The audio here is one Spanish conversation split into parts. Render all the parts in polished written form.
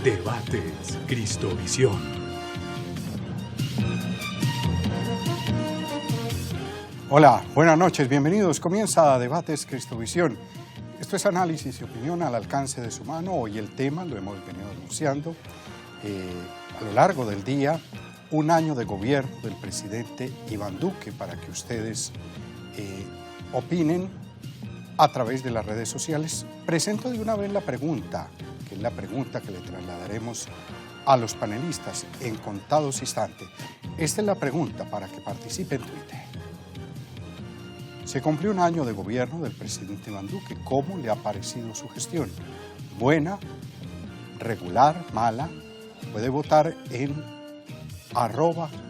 Debates Cristovisión. Hola, buenas noches, bienvenidos. Comienza Debates Cristovisión. Esto es análisis y opinión al alcance de su mano. Hoy el tema lo hemos venido anunciando a lo largo del día. Un año de gobierno del presidente Iván Duque para que ustedes opinen a través de las redes sociales. Presento de una vez la pregunta, que es la pregunta que le trasladaremos a los panelistas en contados instantes. Esta es la pregunta para que participe en Twitter. Se cumplió un año de gobierno del presidente Iván Duque. ¿Cómo le ha parecido su gestión? ¿Buena, regular, mala? Puede votar en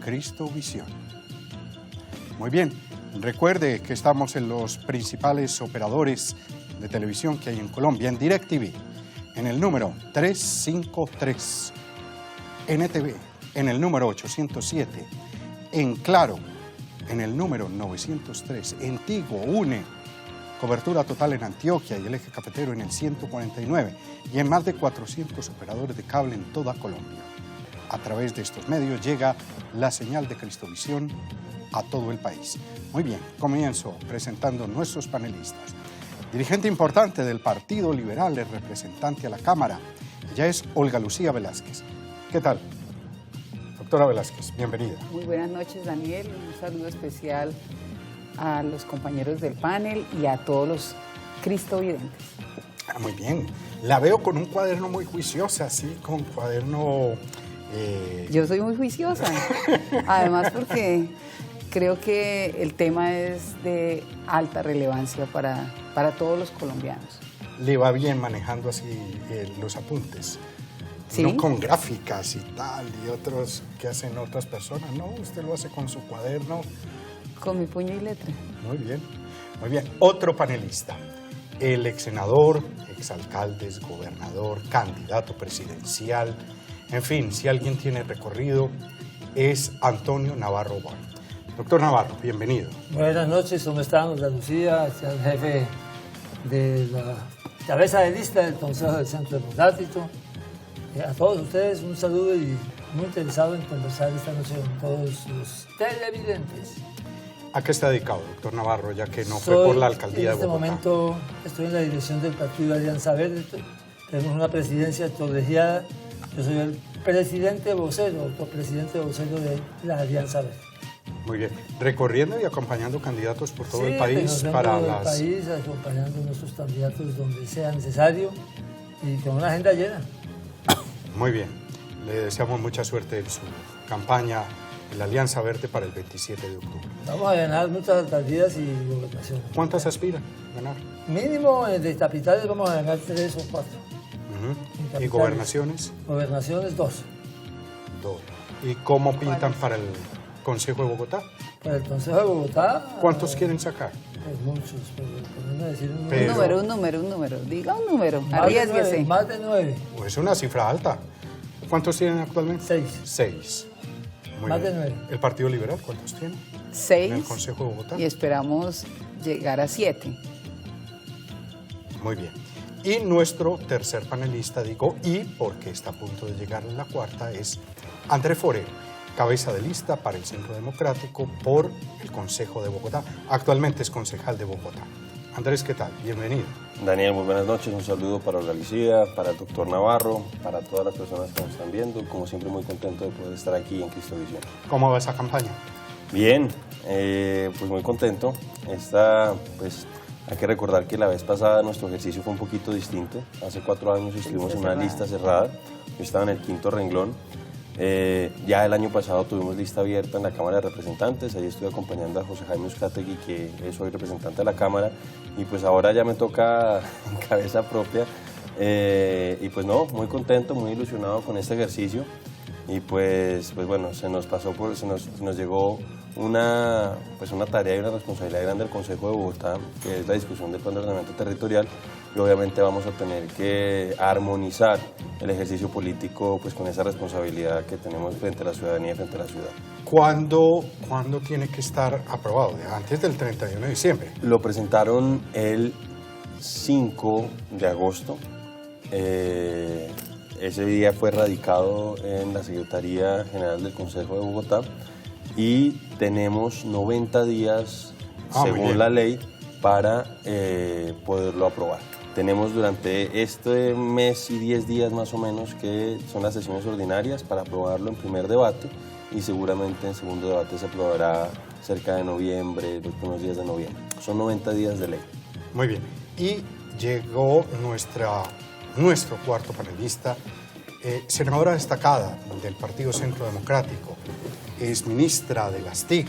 @Cristovisión. Muy bien, recuerde que estamos en los principales operadores de televisión que hay en Colombia, en DirecTV, en el número 353, NTV, en el número 807, en Claro, en el número 903, en Tigo, UNE, cobertura total en Antioquia y el eje cafetero en el 149 y en más de 400 operadores de cable en toda Colombia. A través de estos medios llega la señal de Cristovisión a todo el país. Muy bien, comienzo presentando nuestros panelistas. Dirigente importante del Partido Liberal, el representante a la Cámara, ella es Olga Lucía Velázquez. ¿Qué tal? Doctora Velázquez, bienvenida. Muy buenas noches, Daniel. Un saludo especial a los compañeros del panel y a todos los cristovidentes. Muy bien. La veo con un cuaderno muy juiciosa, así, con cuaderno... Yo soy muy juiciosa, además porque creo que el tema es de alta relevancia para todos los colombianos. Le va bien manejando así los apuntes. ¿Sí? No con gráficas y tal, y otros que hacen otras personas. No, usted lo hace con su cuaderno. Con mi puño y letra. Muy bien, muy bien. Otro panelista, el ex senador, exalcalde, gobernador, candidato presidencial. En fin, si alguien tiene recorrido, es Antonio Navarro Boll. Doctor Navarro, bienvenido. Buenas noches, ¿cómo están? Olga Lucía, el jefe de la cabeza de lista del Consejo del Centro Democrático. A todos ustedes un saludo y muy interesado en conversar esta noche con todos los televidentes. ¿A qué está dedicado, doctor Navarro, ya que no fue por la alcaldía de Bogotá? En este momento estoy en la dirección del Partido Alianza Verde. Tenemos una presidencia colegiada. Yo soy el presidente vocero, autopresidente vocero de la Alianza Verde. Muy bien. Recorriendo y acompañando candidatos por todo el Sí, país para todo las... el país, acompañando a nuestros candidatos donde sea necesario y con una agenda llena. Muy bien. Le deseamos mucha suerte en su campaña en la Alianza Verde para el 27 de octubre. Vamos a ganar muchas alcaldías y gobernaciones. ¿Cuántas aspiran a ganar? Mínimo de capitales vamos a ganar 3 o 4. ¿Y gobernaciones? Gobernaciones 2. 2. ¿Y cómo pintan para el Consejo de Bogotá? Para el Consejo de Bogotá... ¿Cuántos quieren sacar? Pues muchos, pero decir un Pero- Un número. Diga un número, Más de arriésguese. 9, más de 9. Pues es una cifra alta. ¿Cuántos tienen actualmente? 6. 6. Muy Más bien. de 9. ¿El Partido Liberal cuántos tiene? 6 En el Consejo de Bogotá. y esperamos llegar a 7. Muy bien. Y nuestro tercer panelista, digo, y porque está a punto de llegar en la cuarta, es Andrés Forero, cabeza de lista para el Centro Democrático por el Consejo de Bogotá. Actualmente es concejal de Bogotá. Andrés, ¿qué tal? Bienvenido. Daniel, muy buenas noches. Un saludo para Olga Lucía, para el doctor Navarro, para todas las personas que nos están viendo. Como siempre, muy contento de poder estar aquí en Cristovisión. ¿Cómo va esa campaña? Bien, pues muy contento. Pues hay que recordar que la vez pasada nuestro ejercicio fue un poquito distinto. Hace 4 años estuvimos en una lista cerrada. Yo estaba en el 5º renglón. Ya el año pasado tuvimos lista abierta en la Cámara de Representantes, ahí estoy acompañando a José Jaime Uzcategui, que es hoy representante de la Cámara, y pues ahora ya me toca en cabeza propia, y pues no, muy contento, muy ilusionado con este ejercicio, y pues bueno, se nos llegó una tarea y una responsabilidad grande del Consejo de Bogotá, que es la discusión del plan de ordenamiento territorial, y obviamente vamos a tener que armonizar el ejercicio político pues con esa responsabilidad que tenemos frente a la ciudadanía y frente a la ciudad. ¿Cuándo tiene que estar aprobado? Antes del 31 de diciembre. Lo presentaron el 5 de agosto. ese día fue radicado en la Secretaría General del Consejo de Bogotá y tenemos 90 días, según la ley, para poderlo aprobar. Tenemos durante este mes y 10 días más o menos, que son las sesiones ordinarias, para aprobarlo en primer debate, y seguramente en segundo debate se aprobará cerca de noviembre, los primeros días de noviembre. Son 90 días de ley. Muy bien. Y llegó nuestro cuarto panelista, senadora destacada del Partido Centro Democrático, es ministra de las TIC,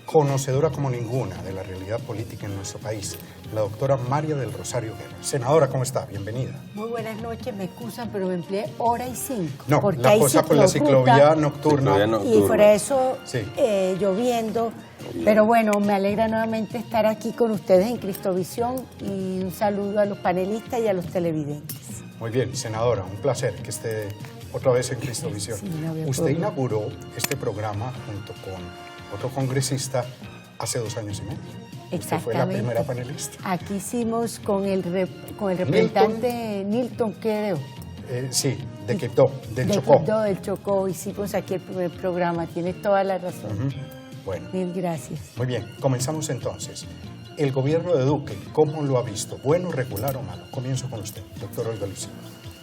conocedora como ninguna de la realidad política en nuestro país, la doctora María del Rosario Guerra. Senadora, ¿cómo está? Bienvenida. Muy buenas noches, me excusan, pero me empleé hora y 5. No, porque la hay cosa con la ciclovía nocturna. Y por eso sí. Lloviendo. Pero bueno, me alegra nuevamente estar aquí con ustedes en Cristovisión, y un saludo a los panelistas y a los televidentes. Muy bien, senadora, un placer que esté otra vez en Cristovisión. Sí, no había Usted problema. inauguró este programa junto con otro congresista hace 2 años y medio. Usted fue la primera panelista. Aquí hicimos con el representante Nilton, creo. Sí, de Quibdó, del Chocó. Del Chocó, hicimos aquí el primer programa, tienes toda la razón. Bueno, Mil gracias. muy bien, comenzamos entonces. El gobierno de Duque, ¿cómo lo ha visto? ¿Bueno, regular o malo? Comienzo con usted, doctor Olga Lucía.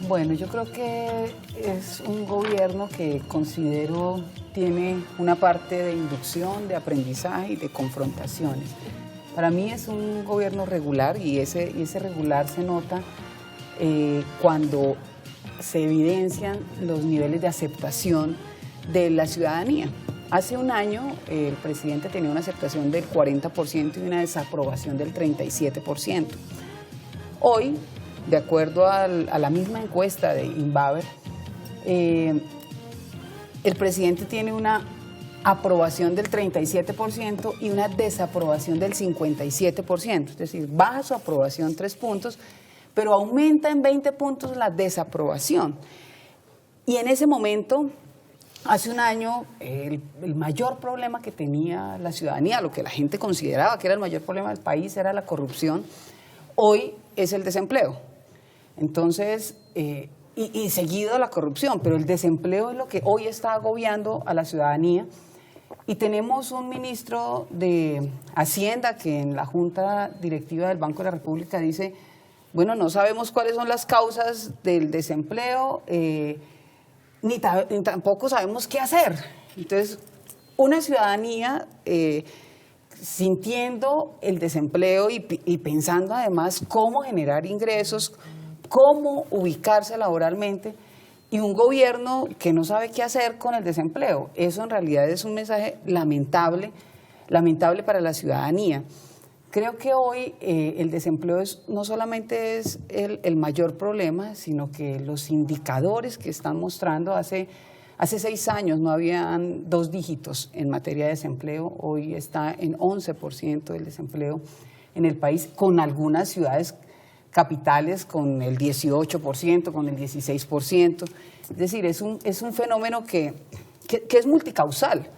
Bueno, yo creo que es un gobierno que considero tiene una parte de inducción, de aprendizaje y de confrontaciones. Para mí es un gobierno regular, y ese regular se nota cuando se evidencian los niveles de aceptación de la ciudadanía. Hace un año el presidente tenía una aceptación del 40% y una desaprobación del 37%. Hoy, de acuerdo a la misma encuesta de Inbaver, el presidente tiene una aprobación del 37% y una desaprobación del 57%. Es decir, baja su aprobación 3 puntos, pero aumenta en 20 puntos la desaprobación. Y en ese momento, hace un año, el mayor problema que tenía la ciudadanía, lo que la gente consideraba que era el mayor problema del país, era la corrupción. Hoy es el desempleo. Entonces, y seguido la corrupción, pero el desempleo es lo que hoy está agobiando a la ciudadanía. Y tenemos un ministro de Hacienda que en la Junta Directiva del Banco de la República dice, bueno, no sabemos cuáles son las causas del desempleo, ni tampoco sabemos qué hacer. Entonces, una ciudadanía sintiendo el desempleo y pensando además cómo generar ingresos, cómo ubicarse laboralmente, y un gobierno que no sabe qué hacer con el desempleo. Eso en realidad es un mensaje lamentable para la ciudadanía. Creo que hoy el desempleo no solamente es el mayor problema, sino que los indicadores que están mostrando, hace 6 años no habían 2 dígitos en materia de desempleo, hoy está en 11% el desempleo en el país, con algunas ciudades capitales con el 18%, con el 16%. Es decir, es un fenómeno que es multicausal,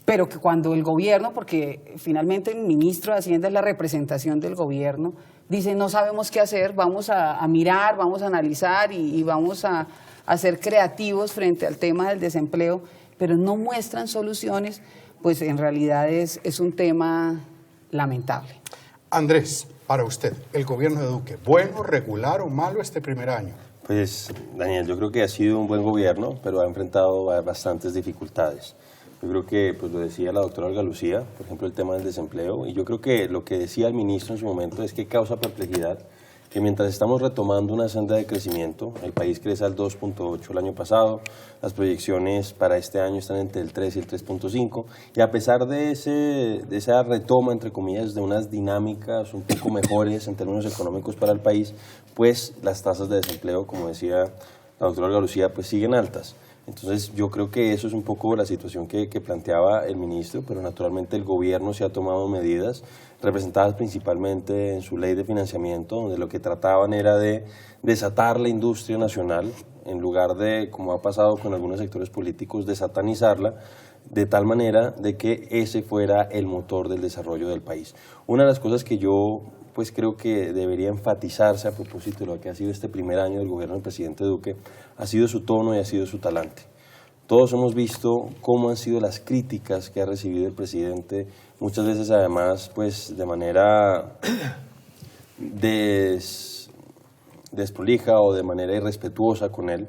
pero que cuando el gobierno, porque finalmente el ministro de Hacienda es la representación del gobierno, dice no sabemos qué hacer, vamos a mirar, vamos a analizar y vamos a ser creativos frente al tema del desempleo, pero no muestran soluciones, pues en realidad es un tema lamentable. Andrés, para usted, el gobierno de Duque, ¿bueno, regular o malo este primer año? Pues, Daniel, yo creo que ha sido un buen gobierno, pero ha enfrentado bastantes dificultades. Yo creo que, pues lo decía la doctora Olga Lucía, por ejemplo, el tema del desempleo, y yo creo que lo que decía el ministro en su momento es que causa perplejidad que mientras estamos retomando una senda de crecimiento, el país crece al 2.8 el año pasado, las proyecciones para este año están entre el 3 y el 3.5, y a pesar de esa retoma, entre comillas, de unas dinámicas un poco mejores en términos económicos para el país, pues las tasas de desempleo, como decía la doctora Olga Lucía, pues siguen altas. Entonces yo creo que eso es un poco la situación que planteaba el ministro, pero naturalmente el gobierno se ha tomado medidas representadas principalmente en su ley de financiamiento, donde lo que trataban era de desatar la industria nacional, en lugar de, como ha pasado con algunos sectores políticos, de satanizarla, de tal manera de que ese fuera el motor del desarrollo del país. Una de las cosas que yo pues creo que debería enfatizarse a propósito de lo que ha sido este primer año del gobierno del presidente Duque, ha sido su tono y ha sido su talante. Todos hemos visto cómo han sido las críticas que ha recibido el presidente, muchas veces además pues de manera desprolija o de manera irrespetuosa con él.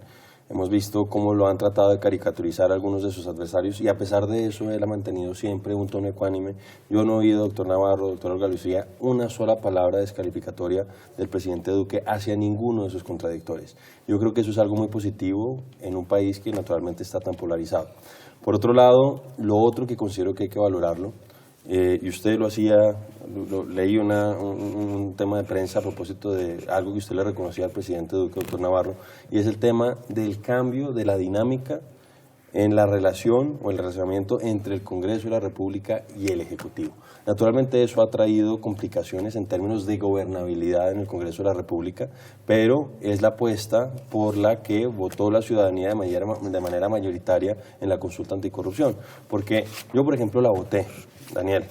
Hemos visto cómo lo han tratado de caricaturizar a algunos de sus adversarios y a pesar de eso él ha mantenido siempre un tono ecuánime. Yo no he oído, doctor Navarro, doctor Olga Lucía, una sola palabra descalificatoria del presidente Duque hacia ninguno de sus contradictores. Yo creo que eso es algo muy positivo en un país que naturalmente está tan polarizado. Por otro lado, lo otro que considero que hay que valorarlo, y usted lo hacía, leí un tema de prensa a propósito de algo que usted le reconocía al presidente Duque, doctor Navarro, y es el tema del cambio de la dinámica en la relación o el relacionamiento entre el Congreso de la República y el Ejecutivo. Naturalmente eso ha traído complicaciones en términos de gobernabilidad en el Congreso de la República, pero es la apuesta por la que votó la ciudadanía de manera mayoritaria en la consulta anticorrupción. Porque yo, por ejemplo, la voté, Daniel,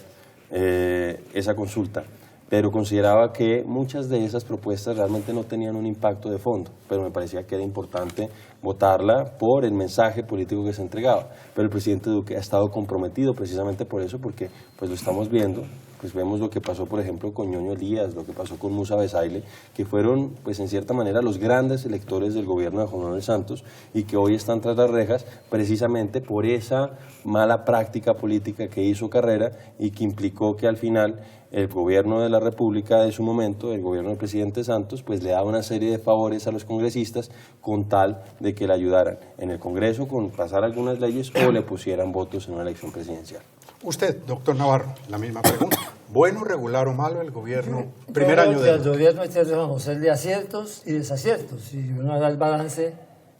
esa consulta, pero consideraba que muchas de esas propuestas realmente no tenían un impacto de fondo, pero me parecía que era importante votarla por el mensaje político que se entregaba. Pero el presidente Duque ha estado comprometido precisamente por eso, porque pues lo estamos viendo, pues vemos lo que pasó por ejemplo con Ñoño Elías, lo que pasó con Musa Besaile, que fueron pues en cierta manera los grandes electores del gobierno de Juan Manuel Santos y que hoy están tras las rejas precisamente por esa mala práctica política que hizo Carrera y que implicó que al final el gobierno de la República de su momento, el gobierno del presidente Santos, pues le daba una serie de favores a los congresistas con tal de que le ayudaran en el Congreso con pasar algunas leyes o le pusieran votos en una elección presidencial. Usted, doctor Navarro, la misma pregunta. ¿Bueno, regular o malo el gobierno? Primer año de... El gobierno hay que reconocerle aciertos y desaciertos y uno hará el balance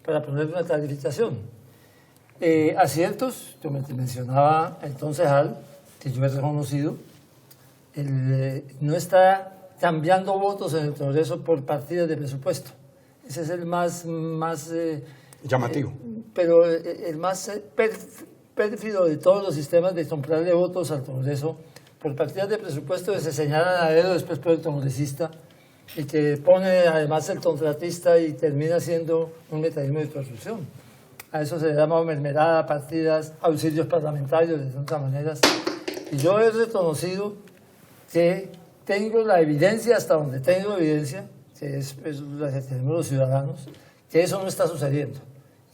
para poner una calificación. Aciertos, yo mencionaba el concejal, que yo he reconocido, no está cambiando votos en el Congreso por partidas de presupuesto. Ese es el más llamativo. Pero el más pérfido de todos los sistemas de comprarle votos al Congreso por partidas de presupuesto que se señalan a dedo después por el congresista y que pone además el contratista y termina siendo un mecanismo de corrupción. A eso se le llama mermelada, partidas, auxilios parlamentarios de tantas maneras. Y yo he reconocido que tengo la evidencia, hasta donde tengo evidencia, que es la que tenemos los ciudadanos, que eso no está sucediendo.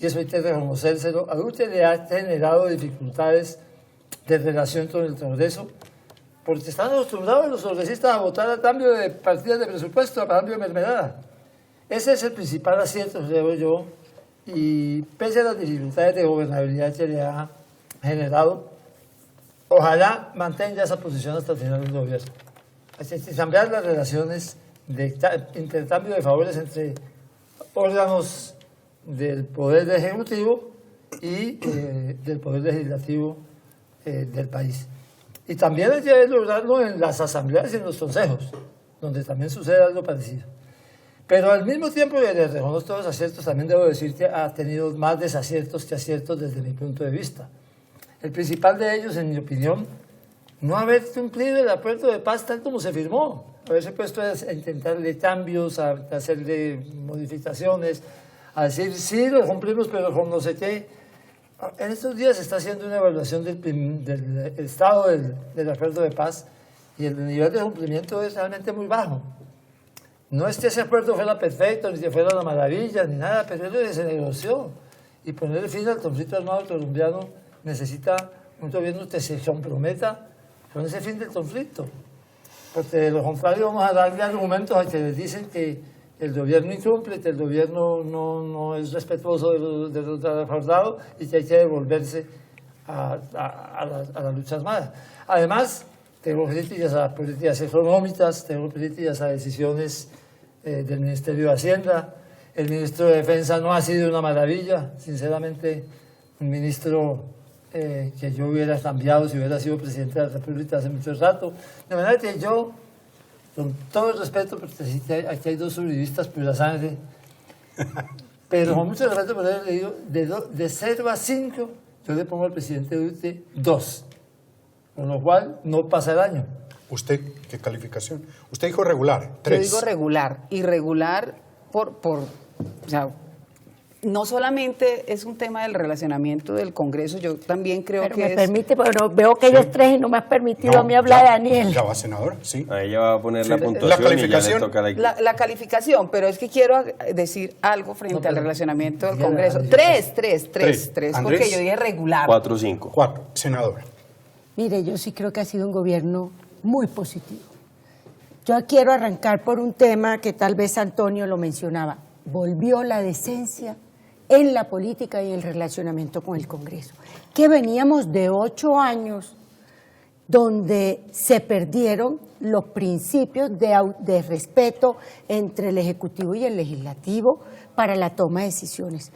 Y eso hay que reconocérselo. A usted le ha generado dificultades de relación con el Congreso, porque están acostumbrados los congresistas a votar a cambio de partidas de presupuesto, a cambio de mermelada. Ese es el principal acierto, creo yo, y pese a las dificultades de gobernabilidad que le ha generado, ojalá mantenga esa posición hasta el final del gobierno. Hay que cambiar las relaciones de intercambio de favores entre órganos del Poder Ejecutivo y del Poder Legislativo del país. Y también hay que lograrlo en las asambleas y en los consejos, donde también sucede algo parecido. Pero al mismo tiempo que le reconozco todos los aciertos, también debo decir que ha tenido más desaciertos que aciertos desde mi punto de vista. El principal de ellos, en mi opinión, no haber cumplido el acuerdo de paz tal como se firmó, haberse puesto a intentarle cambios, a hacerle modificaciones, a decir, sí, lo cumplimos, pero con no sé qué. En estos días se está haciendo una evaluación del estado del acuerdo de paz y el nivel de cumplimiento es realmente muy bajo. No es que ese acuerdo fuera perfecto, ni que fuera una maravilla, ni nada, pero es lo que se negoció. Y poner fin al conflicto armado colombiano necesita un gobierno que se comprometa con ese fin del conflicto. Porque de lo contrario vamos a darle argumentos a que les dicen que el gobierno incumple, que el gobierno no es respetuoso de lo acordado y que hay que devolverse a la lucha armada. Además, tengo críticas a políticas económicas, tengo críticas a decisiones del Ministerio de Hacienda. El ministro de Defensa no ha sido una maravilla, sinceramente, un ministro que yo hubiera cambiado si hubiera sido presidente de la República hace mucho rato. De manera que yo, con todo el respeto, porque aquí hay dos juristas pura sangre, pero con mucho respeto por haberle digo, de 0 a 5, yo le pongo al presidente Duque 2, con lo cual no pasa el año. ¿Usted qué calificación? Usted dijo regular, 3. Yo digo regular. Irregular o sea, no solamente es un tema del relacionamiento del Congreso, yo también creo Pero que me es... permite, pero veo que ellos tres y no me has permitido No, a mí hablar, Daniel. Ya va, senadora, sí. A ella va a poner la La puntuación calificación. y ya le toca La calificación, pero es que quiero decir algo frente No, pero- al relacionamiento del ya, Congreso. Andrés. Tres, Andrés. porque yo dije regular. 4 o 5. 4, senadora. Mire, yo sí creo que ha sido un gobierno muy positivo. Yo quiero arrancar por un tema que tal vez Antonio lo mencionaba. Volvió la decencia en la política y el relacionamiento con el Congreso. Que veníamos de 8 años donde se perdieron los principios de respeto entre el Ejecutivo y el Legislativo para la toma de decisiones.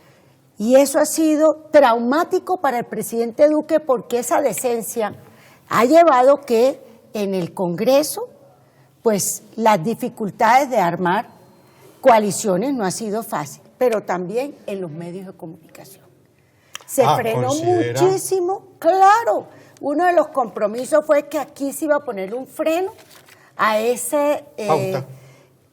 Y eso ha sido traumático para el presidente Duque porque esa decencia ha llevado que en el Congreso, pues las dificultades de armar coaliciones no ha sido fácil, pero también en los medios de comunicación. Se frenó ¿considera? muchísimo, claro. Uno de los compromisos fue que aquí se iba a poner un freno a ese Pauta.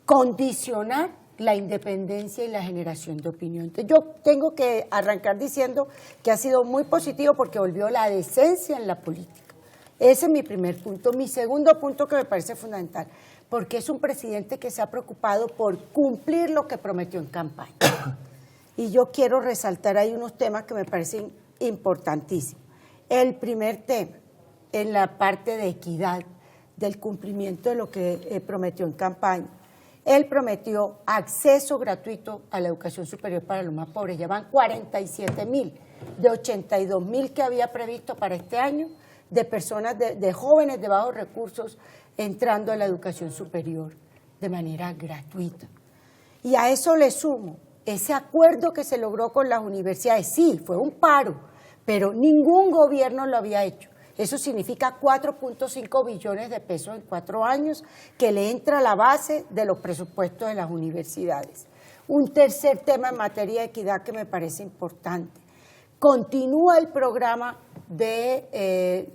condicionar la independencia y la generación de opinión. Entonces, yo tengo que arrancar diciendo que ha sido muy positivo porque volvió la decencia en la política. Ese es mi primer punto. Mi segundo punto que me parece fundamental, porque es un presidente que se ha preocupado por cumplir lo que prometió en campaña. Y yo quiero resaltar ahí unos temas que me parecen importantísimos. El primer tema, en la parte de equidad, del cumplimiento de lo que prometió en campaña. Él prometió acceso gratuito a la educación superior para los más pobres. Ya van 47.000 de 82.000 que había previsto para este año, de personas, de jóvenes de bajos recursos entrando a la educación superior de manera gratuita. Y a eso le sumo ese acuerdo que se logró con las universidades. Sí, fue un paro, pero ningún gobierno lo había hecho. Eso significa 4.5 billones de pesos en 4 años que le entra a la base de los presupuestos de las universidades. Un tercer tema en materia de equidad que me parece importante. Continúa el programa de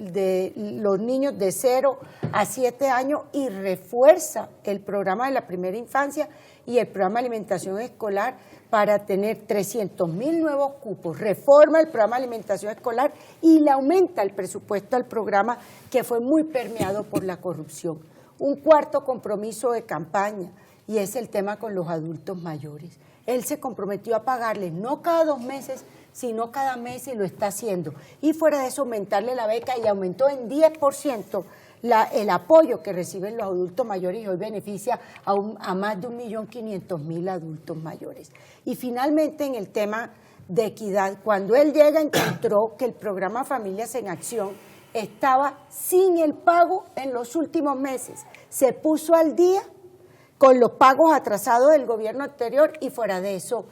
los niños de 0 a 7 años y refuerza el programa de la primera infancia y el programa de alimentación escolar para tener 300.000 nuevos cupos. Reforma el programa de alimentación escolar y le aumenta el presupuesto al programa que fue muy permeado por la corrupción. Un cuarto compromiso de campaña y es el tema con los adultos mayores. Él se comprometió a pagarles no cada 2 meses, sino cada mes y lo está haciendo. Y fuera de eso, aumentarle la beca y aumentó en 10% el apoyo que reciben los adultos mayores y hoy beneficia a más de 1.500.000 adultos mayores. Y finalmente, en el tema de equidad, cuando él llega encontró que el programa Familias en Acción estaba sin el pago en los últimos meses. Se puso al día con los pagos atrasados del gobierno anterior y fuera de eso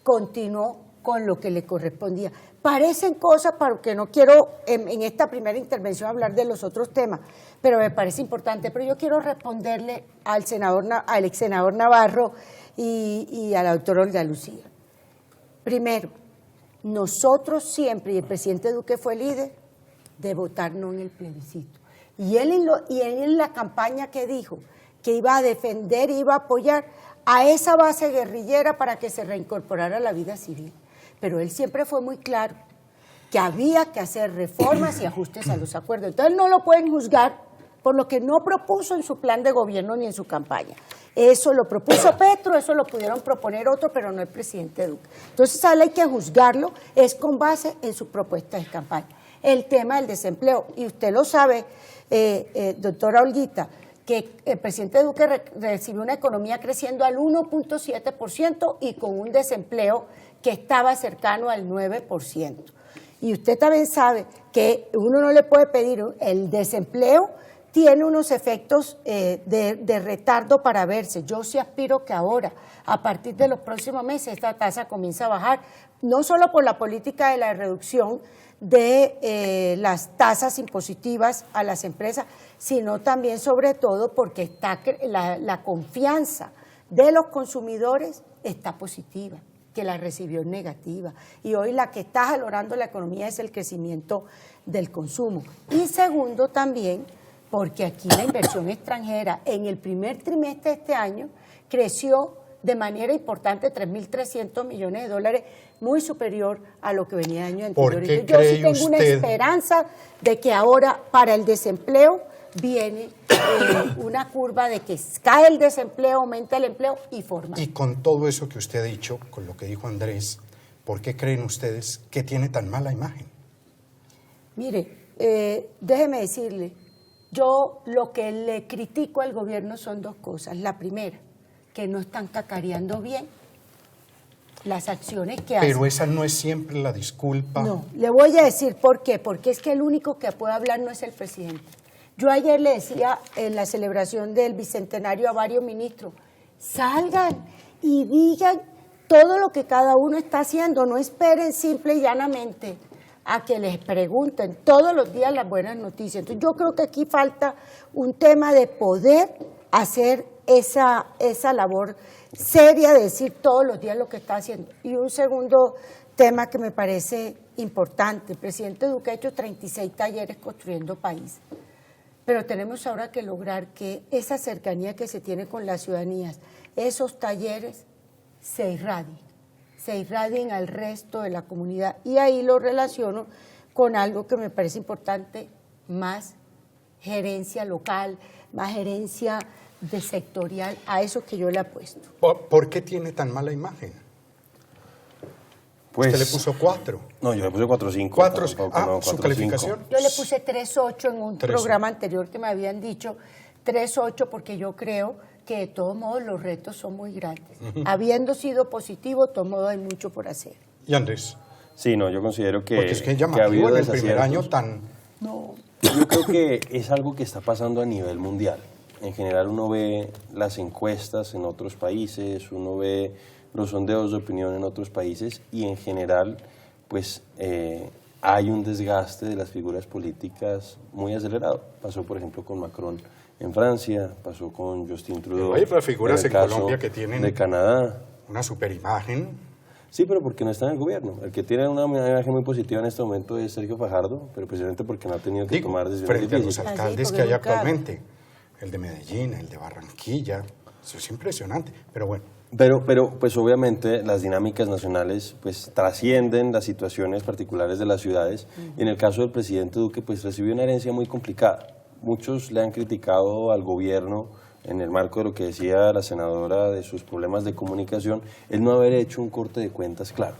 continuó con lo que le correspondía. Parecen cosas para que no quiero en esta primera intervención hablar de los otros temas, pero me parece importante. Pero yo quiero responderle al ex senador Navarro y a la doctora Olga Lucía. Primero, nosotros siempre, y el presidente Duque fue líder, de votar no en el plebiscito. Y él en la campaña que dijo que iba a defender, iba a apoyar a esa base guerrillera para que se reincorporara a la vida civil. Pero él siempre fue muy claro que había que hacer reformas y ajustes a los acuerdos. Entonces no lo pueden juzgar por lo que no propuso en su plan de gobierno ni en su campaña. Eso lo propuso Petro, eso lo pudieron proponer otros, pero no el presidente Duque. Entonces a él hay que juzgarlo, es con base en su propuesta de campaña. El tema del desempleo, y usted lo sabe, doctora Olguita, que el presidente Duque recibió una economía creciendo al 1.7% y con un desempleo que estaba cercano al 9%. Y usted también sabe que uno no le puede pedir, el desempleo tiene unos efectos de retardo para verse. Yo sí aspiro que ahora, a partir de los próximos meses, esta tasa comience a bajar, no solo por la política de la reducción de las tasas impositivas a las empresas, sino también, sobre todo, porque está la confianza de los consumidores está positiva, que la recibió negativa. Y hoy la que está jalonando la economía es el crecimiento del consumo. Y segundo, también porque aquí la inversión extranjera en el primer trimestre de este año creció de manera importante, 3.300 millones de dólares, muy superior a lo que venía el año anterior. ¿Por qué Yo sí cree tengo una usted? esperanza de que ahora para el desempleo viene una curva de que cae el desempleo, aumenta el empleo y formal. Y con todo eso que usted ha dicho, con lo que dijo Andrés, ¿por qué creen ustedes que tiene tan mala imagen? Mire, déjeme decirle, yo lo que le critico al gobierno son dos cosas. La primera, que no están cacareando bien las acciones que hacen. Pero esa no es siempre la disculpa. No, le voy a decir por qué, porque es que el único que puede hablar no es el presidente. Yo ayer le decía en la celebración del Bicentenario a varios ministros, salgan y digan todo lo que cada uno está haciendo, no esperen simple y llanamente a que les pregunten todos los días las buenas noticias. Entonces yo creo que aquí falta un tema de poder hacer esa labor seria de decir todos los días lo que está haciendo. Y un segundo tema que me parece importante, el presidente Duque ha hecho 36 talleres construyendo país, pero tenemos ahora que lograr que esa cercanía que se tiene con las ciudadanías, esos talleres se irradien al resto de la comunidad. Y ahí lo relaciono con algo que me parece importante, más gerencia local, más gerencia de sectorial, a eso que yo le apuesto. ¿Por qué tiene tan mala imagen? Pues, Usted le puso 4. No, yo le puse 4.5. 4. Tampoco, Ah, no, ¿su 4.5. calificación? Yo le puse 3.8 en un 3.8. programa anterior que me habían dicho 3.8 porque yo creo que de todos modos los retos son muy grandes. Habiendo sido positivo, de todos modos hay mucho por hacer. ¿Y Andrés? Sí, no, yo considero que, Porque es que es que ha llamativo habido en el primer desaciertos. año tan... No, Yo creo que es algo que está pasando a nivel mundial. En general uno ve las encuestas en otros países, uno ve los sondeos de opinión en otros países y en general pues hay un desgaste de las figuras políticas muy acelerado. Pasó por ejemplo con Macron en Francia, pasó con Justin Trudeau. Hay otras figuras en el en caso Colombia que tienen- de Canadá. una superimagen. Sí, pero porque no está en el gobierno. El que tiene una imagen muy positiva en este momento es Sergio Fajardo, pero precisamente porque no ha tenido que Digo, tomar decisiones frente a los difíciles. alcaldes Ah, sí, que hay porque nunca- actualmente, el de Medellín, el de Barranquilla, eso es impresionante, pero bueno. Pero pues obviamente las dinámicas nacionales pues trascienden las situaciones particulares de las ciudades y en el caso del presidente Duque pues recibió una herencia muy complicada. Muchos le han criticado al gobierno en el marco de lo que decía la senadora de sus problemas de comunicación, el no haber hecho un corte de cuentas claro.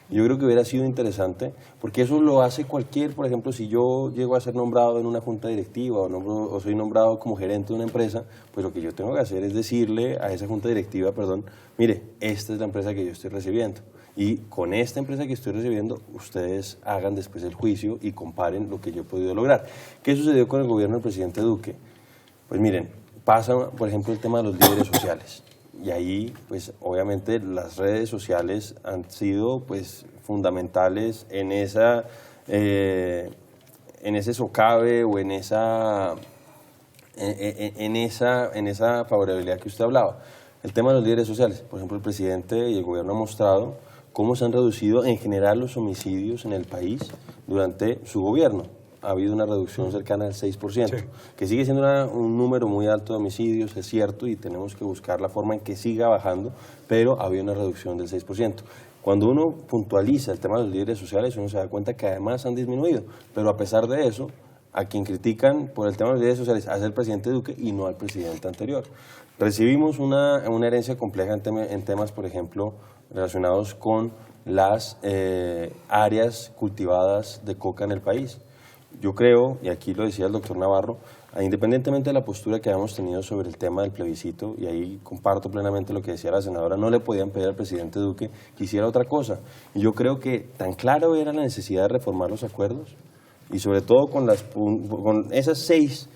Yo creo que hubiera sido interesante, porque eso lo hace cualquier, por ejemplo, si yo llego a ser nombrado en una junta directiva o soy nombrado como gerente de una empresa, pues lo que yo tengo que hacer es decirle a esa junta directiva, mire, esta es la empresa que yo estoy recibiendo y con esta empresa que estoy recibiendo, ustedes hagan después el juicio y comparen lo que yo he podido lograr. ¿Qué sucedió con el gobierno del presidente Duque? Pues miren, pasa, por ejemplo, el tema de los líderes sociales. Y ahí, pues, obviamente, las redes sociales han sido, pues, fundamentales en ese socave o en esa favorabilidad que usted hablaba. El tema de los líderes sociales, por ejemplo, el presidente y el gobierno han mostrado cómo se han reducido en general los homicidios en el país durante su gobierno. Ha habido una reducción cercana al 6%, Sí. que sigue siendo un número muy alto de homicidios, es cierto, y tenemos que buscar la forma en que siga bajando, pero ha habido una reducción del 6%. Cuando uno puntualiza el tema de los líderes sociales, uno se da cuenta que además han disminuido, pero a pesar de eso, a quien critican por el tema de los líderes sociales es el presidente Duque y no al presidente anterior. Recibimos una herencia compleja en temas, por ejemplo, relacionados con las áreas cultivadas de coca en el país. Yo creo, y aquí lo decía el doctor Navarro, independientemente de la postura que habíamos tenido sobre el tema del plebiscito, y ahí comparto plenamente lo que decía la senadora, no le podían pedir al presidente Duque que hiciera otra cosa. Y yo creo que tan claro era la necesidad de reformar los acuerdos, y sobre todo con esas 6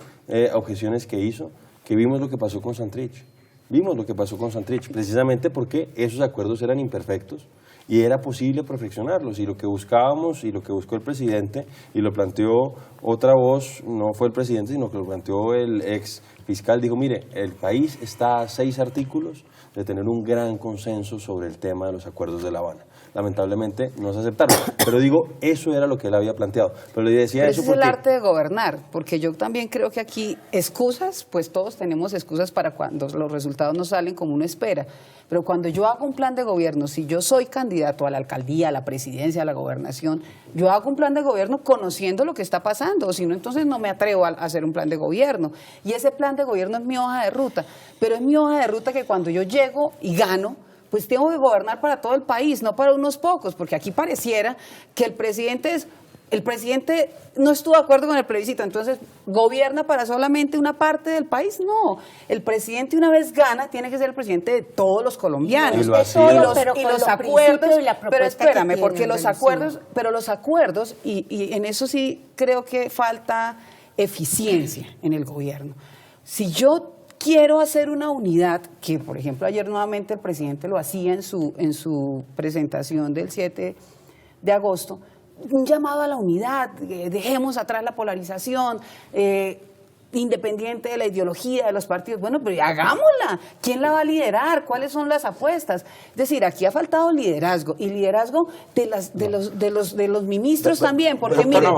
objeciones que hizo, que vimos lo que pasó con Santrich. Vimos lo que pasó con Santrich, precisamente porque esos acuerdos eran imperfectos, y era posible perfeccionarlos, y lo que buscábamos y lo que buscó el presidente y lo planteó otra voz, no fue el presidente sino que lo planteó el ex fiscal dijo, mire, el país está a 6 artículos de tener un gran consenso sobre el tema de los acuerdos de La Habana. Lamentablemente no se aceptaron, pero digo, eso era lo que él había planteado. Pero le decía Pero eso ese es porque... el arte de gobernar, porque yo también creo que aquí excusas, pues todos tenemos excusas para cuando los resultados no salen como uno espera. Pero cuando yo hago un plan de gobierno, si yo soy candidato a la alcaldía, a la presidencia, a la gobernación, yo hago un plan de gobierno conociendo lo que está pasando, o si no, entonces no me atrevo a hacer un plan de gobierno. Y ese plan de gobierno es mi hoja de ruta, pero es mi hoja de ruta que cuando yo llego y gano, pues tengo que gobernar para todo el país, no para unos pocos, porque aquí pareciera que el presidente no estuvo de acuerdo con el plebiscito, entonces gobierna para solamente una parte del país. No, el presidente una vez gana tiene que ser el presidente de todos los colombianos. Y lo hacía. Pero Y con los los acuerdos, principios y la pero propuesta espérame, que porque tienen, los acuerdos, y en eso sí creo que falta eficiencia en el gobierno. Si yo quiero hacer una unidad, que por ejemplo ayer nuevamente el presidente lo hacía en su presentación del 7 de agosto, un llamado a la unidad, dejemos atrás la polarización, independiente de la ideología de los partidos. Bueno, pero hagámosla. ¿Quién la va a liderar? ¿Cuáles son las apuestas? Es decir, aquí ha faltado liderazgo, y liderazgo de los ministros también, porque mire,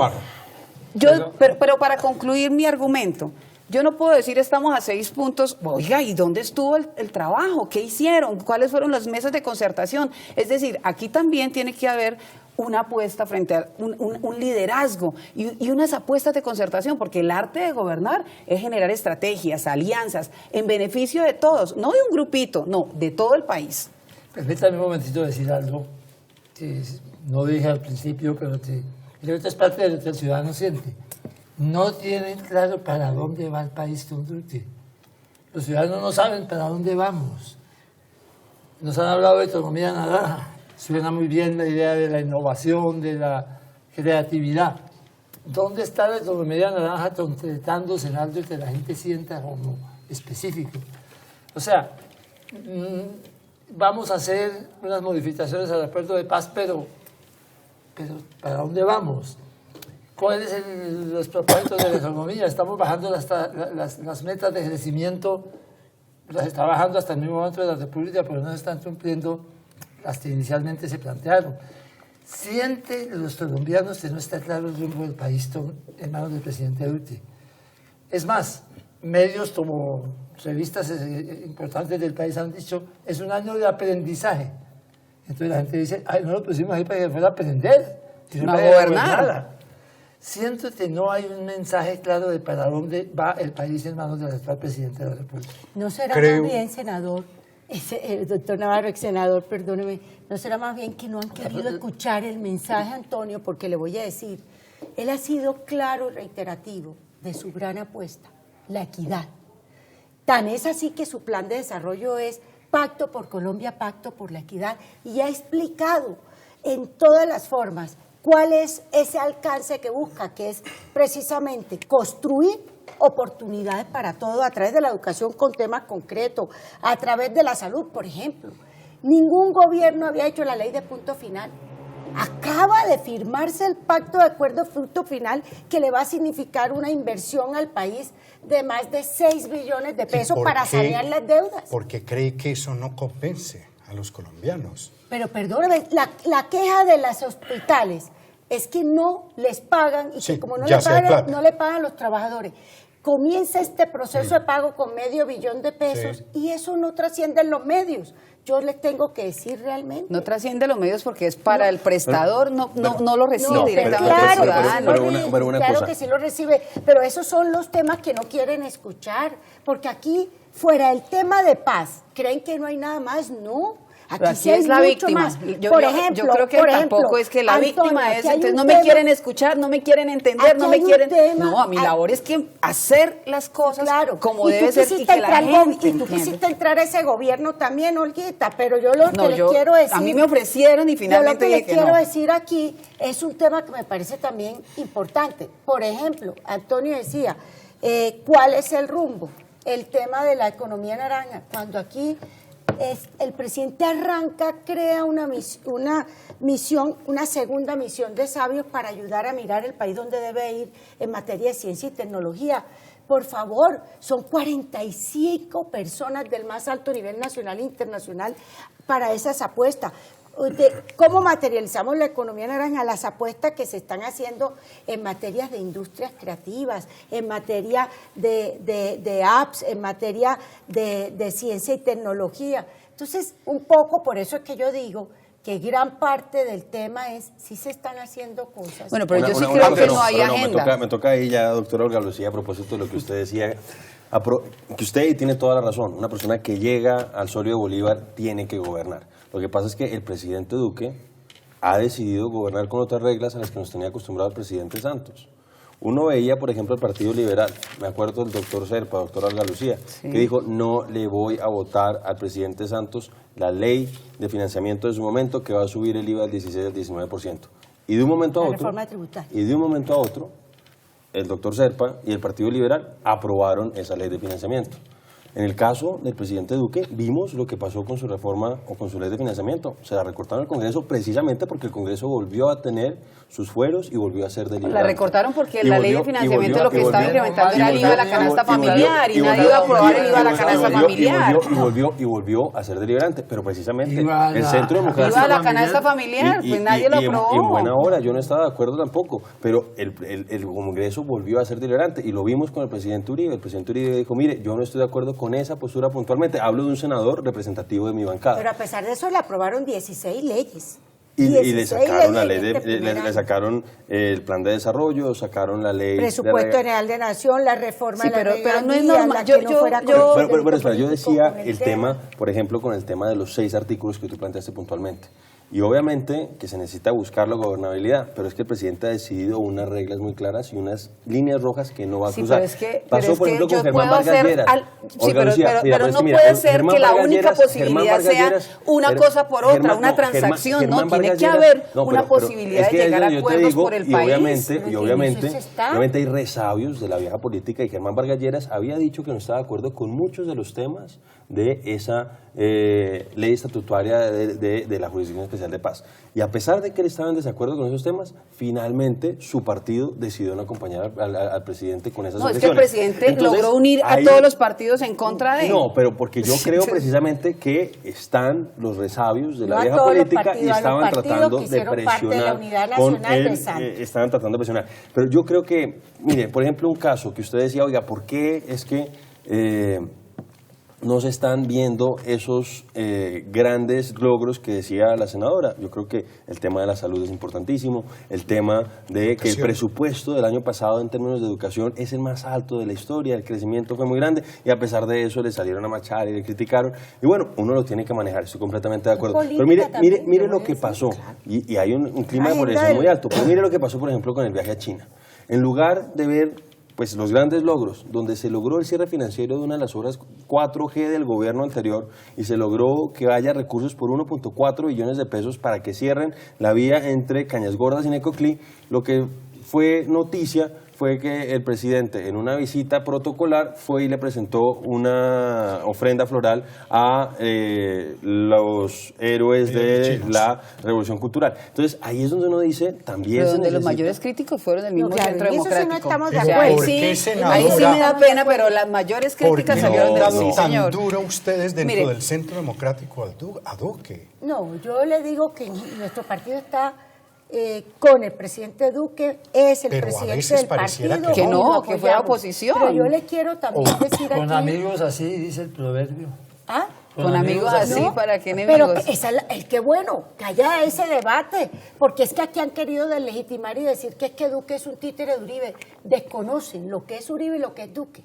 pero para concluir mi argumento, yo no puedo decir estamos a 6 puntos, oiga, ¿y dónde estuvo el trabajo? ¿Qué hicieron? ¿Cuáles fueron las mesas de concertación? Es decir, aquí también tiene que haber una apuesta frente a un liderazgo y unas apuestas de concertación, porque el arte de gobernar es generar estrategias, alianzas, en beneficio de todos, no de un grupito, no, de todo el país. Permítame un momentito decir algo que no dije al principio, pero creo que esto es parte de lo que el ciudadano siente. No tienen claro para dónde va el país con Duque. Los ciudadanos no saben para dónde vamos. Nos han hablado de economía naranja. Suena muy bien la idea de la innovación, de la creatividad. ¿Dónde está la economía naranja concretándose en algo que la gente sienta como específico? O sea, vamos a hacer unas modificaciones al acuerdo de paz, pero ¿para dónde vamos? ¿Cuáles son los propósitos de la economía? Estamos bajando las metas de crecimiento, las está bajando hasta el mismo Banco de la República, pero no se están cumpliendo las que inicialmente se plantearon. Siente los colombianos que no está claro el rumbo del país en manos del presidente Duque. Es más, medios como revistas importantes del país han dicho, es un año de aprendizaje. Entonces la gente dice, ay, no lo pusimos ahí para que fuera a aprender, sino para gobernar. Siento que no hay un mensaje claro de para dónde va el país en manos del actual presidente de la República. ¿No será más bien, senador, el doctor Navarro, ex senador, perdóneme, no será más bien que no han querido escuchar el mensaje, Antonio? Porque le voy a decir, él ha sido claro y reiterativo de su gran apuesta, la equidad. Tan es así que su plan de desarrollo es Pacto por Colombia, Pacto por la Equidad, y ha explicado en todas las formas cuál es ese alcance que busca, que es precisamente construir oportunidades para todo a través de la educación con temas concretos, a través de la salud, por ejemplo. Ningún gobierno había hecho la ley de punto final. Acaba de firmarse el pacto de acuerdo punto final que le va a significar una inversión al país de más de 6 billones de pesos para sanear las deudas. Porque cree que eso no compense a los colombianos. Pero perdóname, la queja de los hospitales es que no les pagan y que como no le pagan a los trabajadores. Comienza este proceso de pago con $500 millón de pesos y eso no trasciende en los medios. Yo les tengo que decir realmente. No trasciende los medios porque es para el prestador, no lo recibe directamente. Claro que sí lo recibe, pero esos son los temas que no quieren escuchar, porque aquí, fuera del tema de paz, ¿creen que no hay nada más? No. Aquí sí es la víctima. Yo creo que tampoco es que la víctima es, entonces no me quieren escuchar, no me quieren entender, no me quieren... No, a mi labor es que hacer las cosas como debe ser y que la gente entienda. Y tú quisiste entrar a ese gobierno también, Olguita, pero yo lo que les quiero decir... A mí me ofrecieron y finalmente dije que no. Lo que les quiero decir aquí es un tema que me parece también importante. Por ejemplo, Antonio decía, ¿cuál es el rumbo? El tema de la economía naranja, cuando aquí... el presidente crea una segunda misión de sabios para ayudar a mirar el país donde debe ir en materia de ciencia y tecnología. Por favor, son 45 personas del más alto nivel nacional e internacional para esas apuestas. ¿Cómo materializamos la economía naranja? Las apuestas que se están haciendo en materias de industrias creativas, en materia de apps, en materia de ciencia y tecnología. Entonces, un poco por eso es que yo digo que gran parte del tema es si se están haciendo cosas. Bueno, pero yo sí creo que no hay agenda. Me toca ahí ya, doctora Olga Lucía, a propósito de lo que usted decía, que usted tiene toda la razón, una persona que llega al Solio de Bolívar tiene que gobernar. Lo que pasa es que el presidente Duque ha decidido gobernar con otras reglas a las que nos tenía acostumbrado el presidente Santos. Uno veía, por ejemplo, el Partido Liberal, me acuerdo del doctor Serpa, doctora Olga Lucía, sí, que dijo, no le voy a votar al presidente Santos la ley de financiamiento de su momento que va a subir el IVA del 16 al 19%. Y de un momento a otro, reforma tributaria. Y de un momento a otro, el doctor Serpa y el Partido Liberal aprobaron esa ley de financiamiento. En el caso del presidente Duque, vimos lo que pasó con su reforma o con su ley de financiamiento. Se la recortaron al Congreso precisamente porque el Congreso volvió a tener sus fueros y volvió a ser deliberante. La recortaron porque la ley de financiamiento lo que estaba incrementando era el IVA a la canasta familiar y nadie iba a aprobar el IVA a la canasta familiar. Y volvió a ser deliberante, pero precisamente el Centro Democrático... IVA a la canasta familiar, pues nadie lo aprobó. En buena hora, yo no estaba de acuerdo tampoco, pero el Congreso volvió a ser deliberante y lo vimos con el presidente Uribe. El presidente Uribe dijo, mire, yo no estoy de acuerdo con esa postura puntualmente. Hablo de un senador representativo de mi bancada. Pero a pesar de eso le aprobaron 16 leyes. Y le sacaron la ley le sacaron el plan de desarrollo, sacaron la ley presupuesto general de nación, la reforma de la pero no es normal. Yo decía el tema, por ejemplo, con el tema de los 6 artículos que tú planteaste puntualmente. Y obviamente que se necesita buscar la gobernabilidad, pero es que el presidente ha decidido unas reglas muy claras y unas líneas rojas que no va a cruzar. Pasó, por ejemplo, con Germán Vargas Lleras. Pero no puede ser que la única posibilidad sea una cosa por otra, una transacción, no, tiene que haber una posibilidad de llegar a acuerdos por el país. Y obviamente hay resabios de la vieja política y Germán Vargas Lleras había dicho que no estaba de acuerdo con muchos de los temas de esa ley estatutaria de la Jurisdicción Especial de Paz. Y a pesar de que él estaba en desacuerdo con esos temas, finalmente su partido decidió no acompañar al presidente con esas objeciones. Es que el presidente logró unir a todos los partidos en contra de él. No, pero porque yo creo precisamente que están los resabios de la vieja política y estaban tratando de presionar con él, estaban tratando de presionar. Pero yo creo que, mire, por ejemplo, un caso que usted decía, oiga, ¿por qué es que no se están viendo esos grandes logros que decía la senadora? Yo creo que el tema de la salud es importantísimo, el tema de que el presupuesto del año pasado en términos de educación es el más alto de la historia, el crecimiento fue muy grande y a pesar de eso le salieron a marchar y le criticaron. Y bueno, uno lo tiene que manejar, estoy completamente de acuerdo. Pero mire lo que pasó, y hay un clima de polarización muy alto, pero mire lo que pasó, por ejemplo, con el viaje a China. En lugar de ver pues los grandes logros, donde se logró el cierre financiero de una de las obras 4G del gobierno anterior y se logró que haya recursos por 1.4 billones de pesos para que cierren la vía entre Cañas Gordas y Necoclí, lo que fue noticia fue que el presidente en una visita protocolar fue y le presentó una ofrenda floral a los héroes de la Revolución Cultural. Entonces ahí es donde uno dice, también pero donde los mayores críticos fueron del mismo Centro Democrático. Eso no estamos de acuerdo. Ahí sí me da pena, pero las mayores críticas salieron del sí, señor. ¿Tan duro ustedes dentro del Centro Democrático a Duque? No, yo le digo que nuestro partido está con el presidente Duque, es el presidente del partido. Que no, que fue oposición. Pero yo le quiero también decir aquí... Con amigos así, dice el proverbio. ¿Ah? Con amigos así, ¿no? ¿Para qué enemigos? Pero qué bueno, que haya ese debate, porque es que aquí han querido deslegitimar y decir que es que Duque es un títere de Uribe. Desconocen lo que es Uribe y lo que es Duque.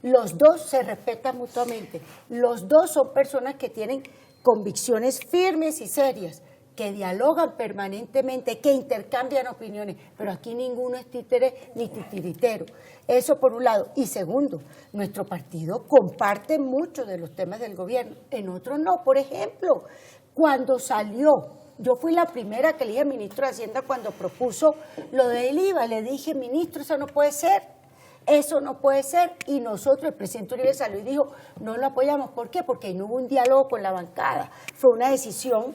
Los dos se respetan mutuamente. Los dos son personas que tienen convicciones firmes y serias, que dialogan permanentemente, que intercambian opiniones, pero aquí ninguno es títere ni titiritero. Eso por un lado. Y segundo, nuestro partido comparte muchos de los temas del gobierno, en otros no. Por ejemplo, cuando salió, yo fui la primera que le dije al ministro de Hacienda cuando propuso lo del IVA, le dije, ministro, eso no puede ser. Eso no puede ser, y nosotros, el presidente Uribe salió y dijo, no lo apoyamos. ¿Por qué? Porque no hubo un diálogo con la bancada, fue una decisión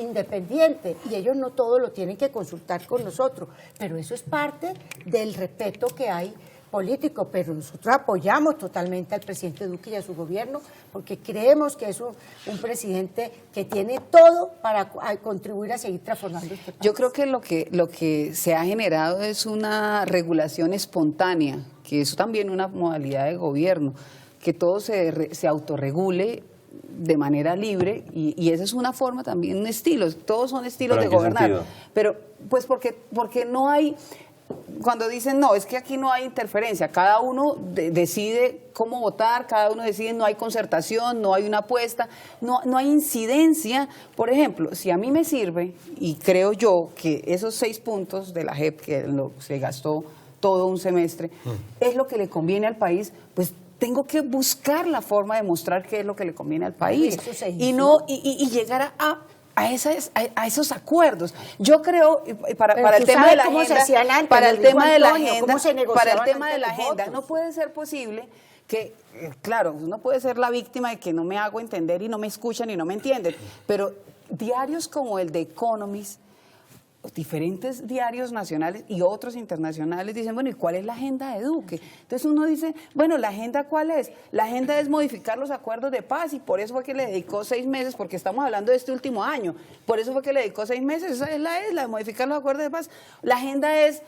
independiente, y ellos no todo lo tienen que consultar con nosotros, pero eso es parte del respeto que hay político, pero nosotros apoyamos totalmente al presidente Duque y a su gobierno porque creemos que es un presidente que tiene todo para contribuir a seguir transformando este país. Yo creo que lo que se ha generado es una regulación espontánea, que es también una modalidad de gobierno, que todo se autorregule de manera libre y esa es una forma también, un estilo, todos son estilos de gobernar. Sentido? Pero pues porque no hay, cuando dicen no, es que aquí no hay interferencia, cada uno decide cómo votar, cada uno decide, no hay concertación, no hay una apuesta, no hay incidencia. Por ejemplo, si a mí me sirve, y creo yo que esos 6 puntos de la JEP, que se gastó todo un semestre, es lo que le conviene al país, pues tengo que buscar la forma de mostrar qué es lo que le conviene al país y llegar a esos acuerdos. Yo creo para el tema de la agenda, para el tema de la agenda, no puede ser posible que, claro, uno puede ser la víctima de que no me hago entender y no me escuchan y no me entienden, pero diarios como el de Economist, diferentes diarios nacionales y otros internacionales dicen, bueno, ¿y cuál es la agenda de Duque? Entonces uno dice, bueno, ¿la agenda cuál es? La agenda es modificar los acuerdos de paz y por eso fue que le dedicó 6 meses, porque estamos hablando de este último año, por eso fue que le dedicó 6 meses, esa es la de modificar los acuerdos de paz. La agenda es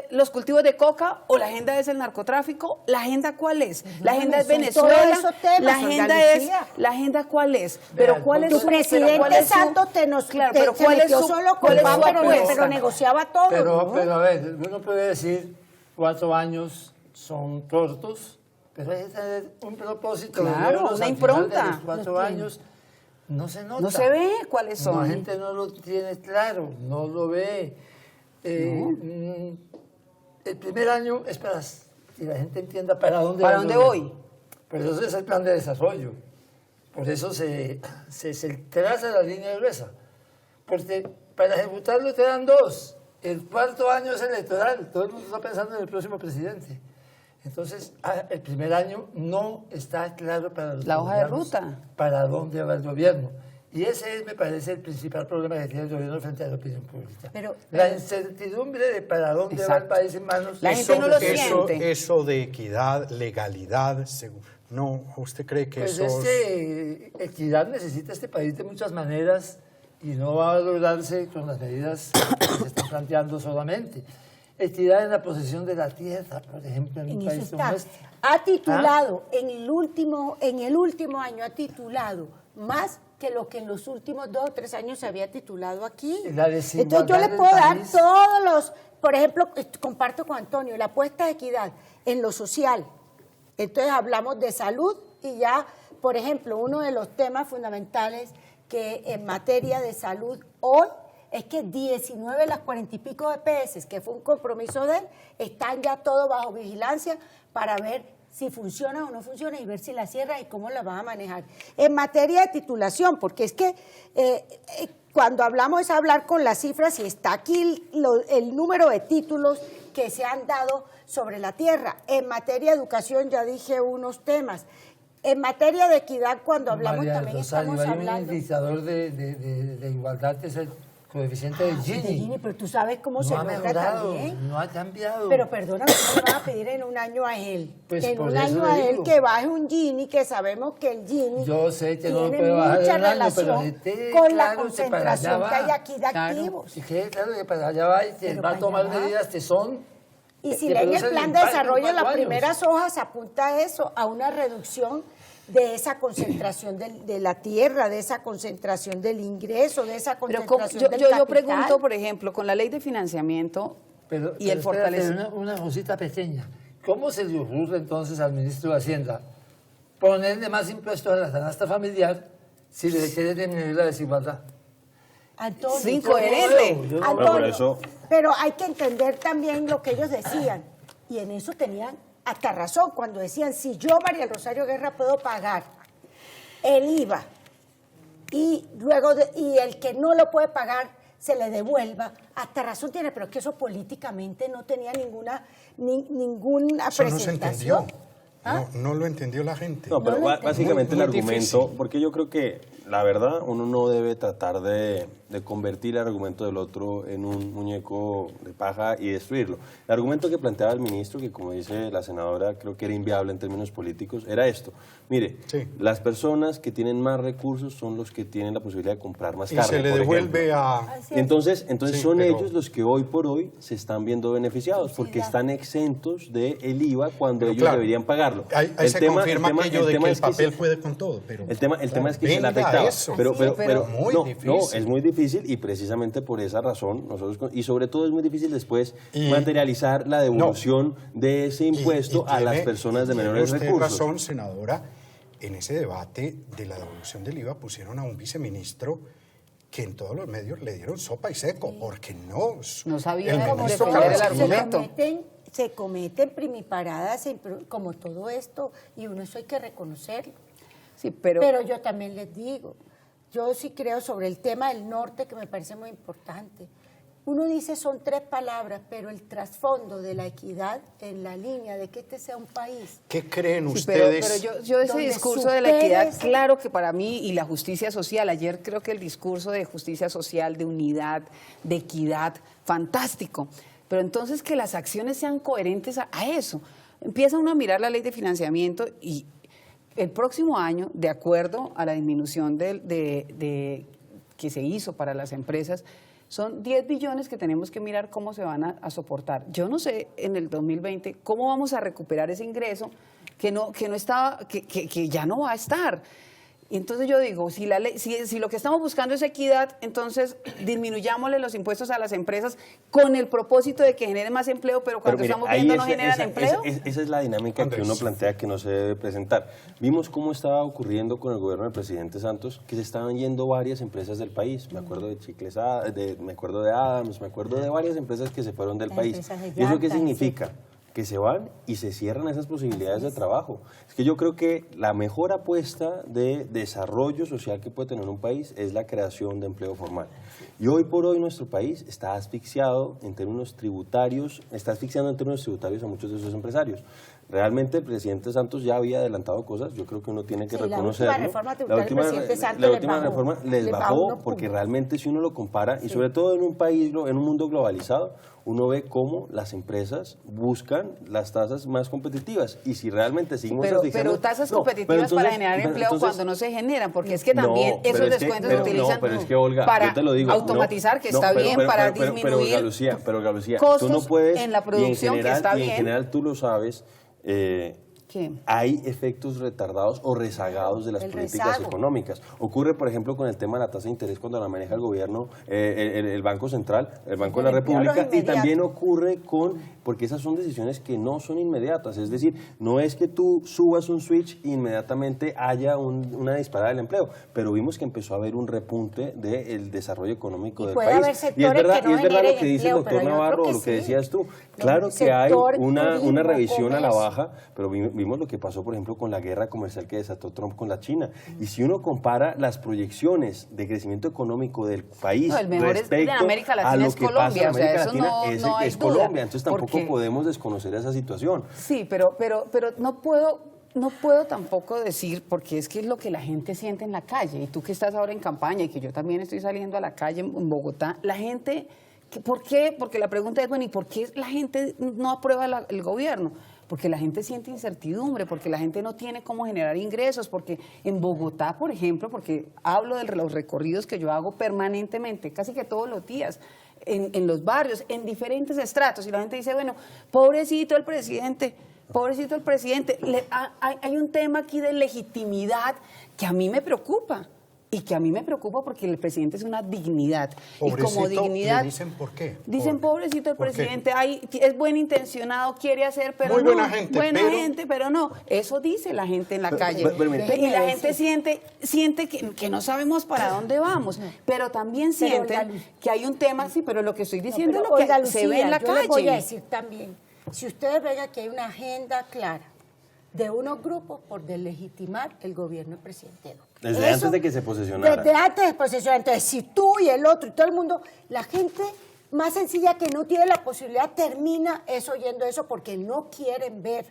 los cultivos de coca o la agenda es el narcotráfico. ¿La agenda cuál es? La agenda es Venezuela. La agenda cuál es? Pero ¿cuál es tu presidente Santos te metió solo con pan, pero negociaba todo. Pero a ver, uno puede decir 4 años son cortos, pero hay que tener un propósito. Claro, una impronta. De los 4 años no se nota. No se ve cuáles son. La gente no lo tiene claro, no lo ve. El primer año es para que la gente entienda para dónde voy. Por eso es el plan de desarrollo. Por eso se traza la línea gruesa. Porque para ejecutarlo te dan 2. El 4.º año es electoral. Todo el mundo está pensando en el próximo presidente. Entonces, el primer año no está claro para los la hoja de ruta. Para dónde va el gobierno. Y ese es, me parece, el principal problema que tiene el gobierno frente a la opinión pública. La incertidumbre de para dónde va el país en manos. La gente no lo siente. Eso de equidad, legalidad, no, ¿usted cree que eso equidad necesita este país de muchas maneras y no va a lograrse con las medidas que se están planteando solamente? Equidad en la posesión de la tierra, por ejemplo, en un país como este. Ha titulado, en el último año ha titulado más que lo que en los últimos 2 o 3 años se había titulado aquí. Entonces yo le puedo dar todos los, por ejemplo, comparto con Antonio, la apuesta de equidad en lo social. Entonces hablamos de salud y ya, por ejemplo, uno de los temas fundamentales que en materia de salud hoy es que 19 de las 40 y pico EPS, que fue un compromiso de él, están ya todo bajo vigilancia para ver si funciona o no funciona y ver si la cierra y cómo la van a manejar. En materia de titulación, porque es que cuando hablamos es hablar con las cifras y está aquí el número de títulos que se han dado sobre la tierra. En materia de educación ya dije unos temas. En materia de equidad, cuando hablamos María también Rosario, estamos hay hablando... un indicador de igualdad que es el coeficiente de Gini. Pero tú sabes cómo se logra también. No ha cambiado. Pero perdóname, ¿cómo le van a pedir en un año a él? Pues en por un eso año le a él digo. que baje un Gini, que sabemos que el Gini Yo sé que no lo tiene puede bajar mucha en un año, pero relación con la claro que para allá concentración va. que hay aquí de activos. Y que claro que para allá va y que Pero va a para tomar allá va. medidas que son... Y si que leen el producen plan de impacto en desarrollo, 4 las años. primeras hojas apunta a eso, a una reducción de esa concentración de la tierra, de esa concentración del ingreso, de esa Pero concentración del yo capital. pregunto, por ejemplo, con la ley de financiamiento y el fortalecimiento. Una cosita pequeña. ¿Cómo se le ocurre entonces al ministro de Hacienda ponerle más impuestos a la canasta familiar si le quiere disminuir la desigualdad? Antonio, Es incoherente. Yo no- Antonio, por eso- pero hay que entender también lo que ellos decían, y en eso tenían hasta razón, cuando decían, si yo, María Rosario Guerra, puedo pagar el IVA y luego y el que no lo puede pagar se le devuelva, hasta razón tiene, pero es que eso políticamente no tenía ninguna eso no se entendió? presentación. ¿Ah? No lo entendió la gente. No, pero No lo básicamente Muy el argumento, difícil. porque yo creo que la verdad, uno no debe tratar de convertir el argumento del otro en un muñeco de paja y destruirlo. El argumento que planteaba el ministro, que como dice la senadora, creo que era inviable en términos políticos, era esto. Mire, las personas que tienen más recursos son los que tienen la posibilidad de comprar más carne, y se le por devuelve ejemplo. Entonces Sí, son pero ellos los que hoy por hoy se están viendo beneficiados, porque están exentos del IVA cuando ellos claro, deberían pagarlo. Ahí se confirma aquello de que el papel puede con todo. Pero, el tema es que se le venga, afectaba. eso. Pero muy difícil. No, es muy difícil y precisamente por esa razón, y sobre todo es muy difícil después materializar la devolución de ese impuesto a las personas de menores recursos. Tiene razón, senadora. En ese debate de la devolución del IVA pusieron a un viceministro que en todos los medios le dieron sopa y seco, porque no sabía el cómo ministro defender el Carrasquilla argumento. Se cometen primiparadas como todo esto, y uno eso hay que reconocerlo. Sí, pero yo también les digo, yo sí creo sobre el tema del norte, que me parece muy importante. Uno dice son 3 palabras, pero el trasfondo de la equidad en la línea de que este sea un país. ¿Qué creen sí, ustedes? pero yo ese discurso de la equidad, claro que para mí, y la justicia social, ayer creo que el discurso de justicia social, de unidad, de equidad, fantástico, pero entonces que las acciones sean coherentes a eso. Empieza uno a mirar la ley de financiamiento y el próximo año, de acuerdo a la disminución que se hizo para las empresas, son 10 billones que tenemos que mirar cómo se van a soportar. Yo no sé en el 2020 cómo vamos a recuperar ese ingreso que ya no va a estar. Y entonces yo digo, si lo que estamos buscando es equidad, entonces disminuyámosle los impuestos a las empresas con el propósito de que generen más empleo, pero cuando estamos viendo no generan empleo. Esa es la dinámica que uno plantea que no se debe presentar. Vimos cómo estaba ocurriendo con el gobierno del presidente Santos, que se estaban yendo varias empresas del país. Me acuerdo de Chicles, me acuerdo de Adams, me acuerdo de varias empresas que se fueron del país. ¿Y eso qué significa? Que se van y se cierran esas posibilidades de trabajo. Es que yo creo que la mejor apuesta de desarrollo social que puede tener un país es la creación de empleo formal. Y hoy por hoy nuestro país está asfixiando en términos tributarios a muchos de esos empresarios. Realmente el presidente Santos ya había adelantado cosas, yo creo que uno tiene que reconocerlo. La última reforma les bajó porque realmente si uno lo compara, y sobre todo en un país, en un mundo globalizado, uno ve cómo las empresas buscan las tasas más competitivas. Y si realmente seguimos asfixiando... Pero tasas competitivas para generar empleo cuando no se generan, porque es que también esos descuentos se utilizan para automatizar, que está bien, para disminuir pero Galucía, costos tú no puedes, en la producción, que está bien. Y en general tú lo sabes... hay efectos retardados o rezagados de las políticas económicas. Ocurre, por ejemplo, con el tema de la tasa de interés cuando la maneja el gobierno, el Banco Central, el Banco de la República, y también ocurre porque esas son decisiones que no son inmediatas, es decir, no es que tú subas un switch e inmediatamente haya una disparada del empleo, pero vimos que empezó a haber un repunte del desarrollo económico del país. Y es verdad lo que dice el doctor Navarro, lo que decías tú. Claro que hay una revisión a la baja, pero vimos lo que pasó, por ejemplo, con la guerra comercial que desató Trump con la China. Y si uno compara las proyecciones de crecimiento económico del país respecto a lo que pasa en América Latina, es Colombia. Entonces tampoco podemos desconocer esa situación. Sí, pero no puedo tampoco decir, porque es que es lo que la gente siente en la calle. Y tú que estás ahora en campaña y que yo también estoy saliendo a la calle en Bogotá, la gente... ¿Por qué? Porque la pregunta es, bueno, ¿y por qué la gente no aprueba el gobierno? Porque la gente siente incertidumbre, porque la gente no tiene cómo generar ingresos, porque en Bogotá, por ejemplo, porque hablo de los recorridos que yo hago permanentemente, casi que todos los días, en los barrios, en diferentes estratos, y la gente dice, bueno, pobrecito el presidente, hay un tema aquí de legitimidad que a mí me preocupa. Y que a mí me preocupa porque el presidente es una dignidad. Pobrecito, y como dignidad. ¿Dicen por qué? Dicen, pobrecito el presidente, es buen intencionado, quiere hacer, pero muy no. Buena gente, pero no. Eso dice la gente en la calle. Y la gente siente que no sabemos para dónde vamos. Pero también sienten que hay un tema, sí, pero lo que estoy diciendo es lo que se ve en la calle. Yo voy a decir también, si ustedes ven que hay una agenda clara de unos grupos por deslegitimar el gobierno del presidente Duque. Desde antes de que se posesionara. Desde antes de posesionar. Entonces, si tú y el otro y todo el mundo, la gente más sencilla que no tiene la posibilidad termina oyendo eso porque no quieren ver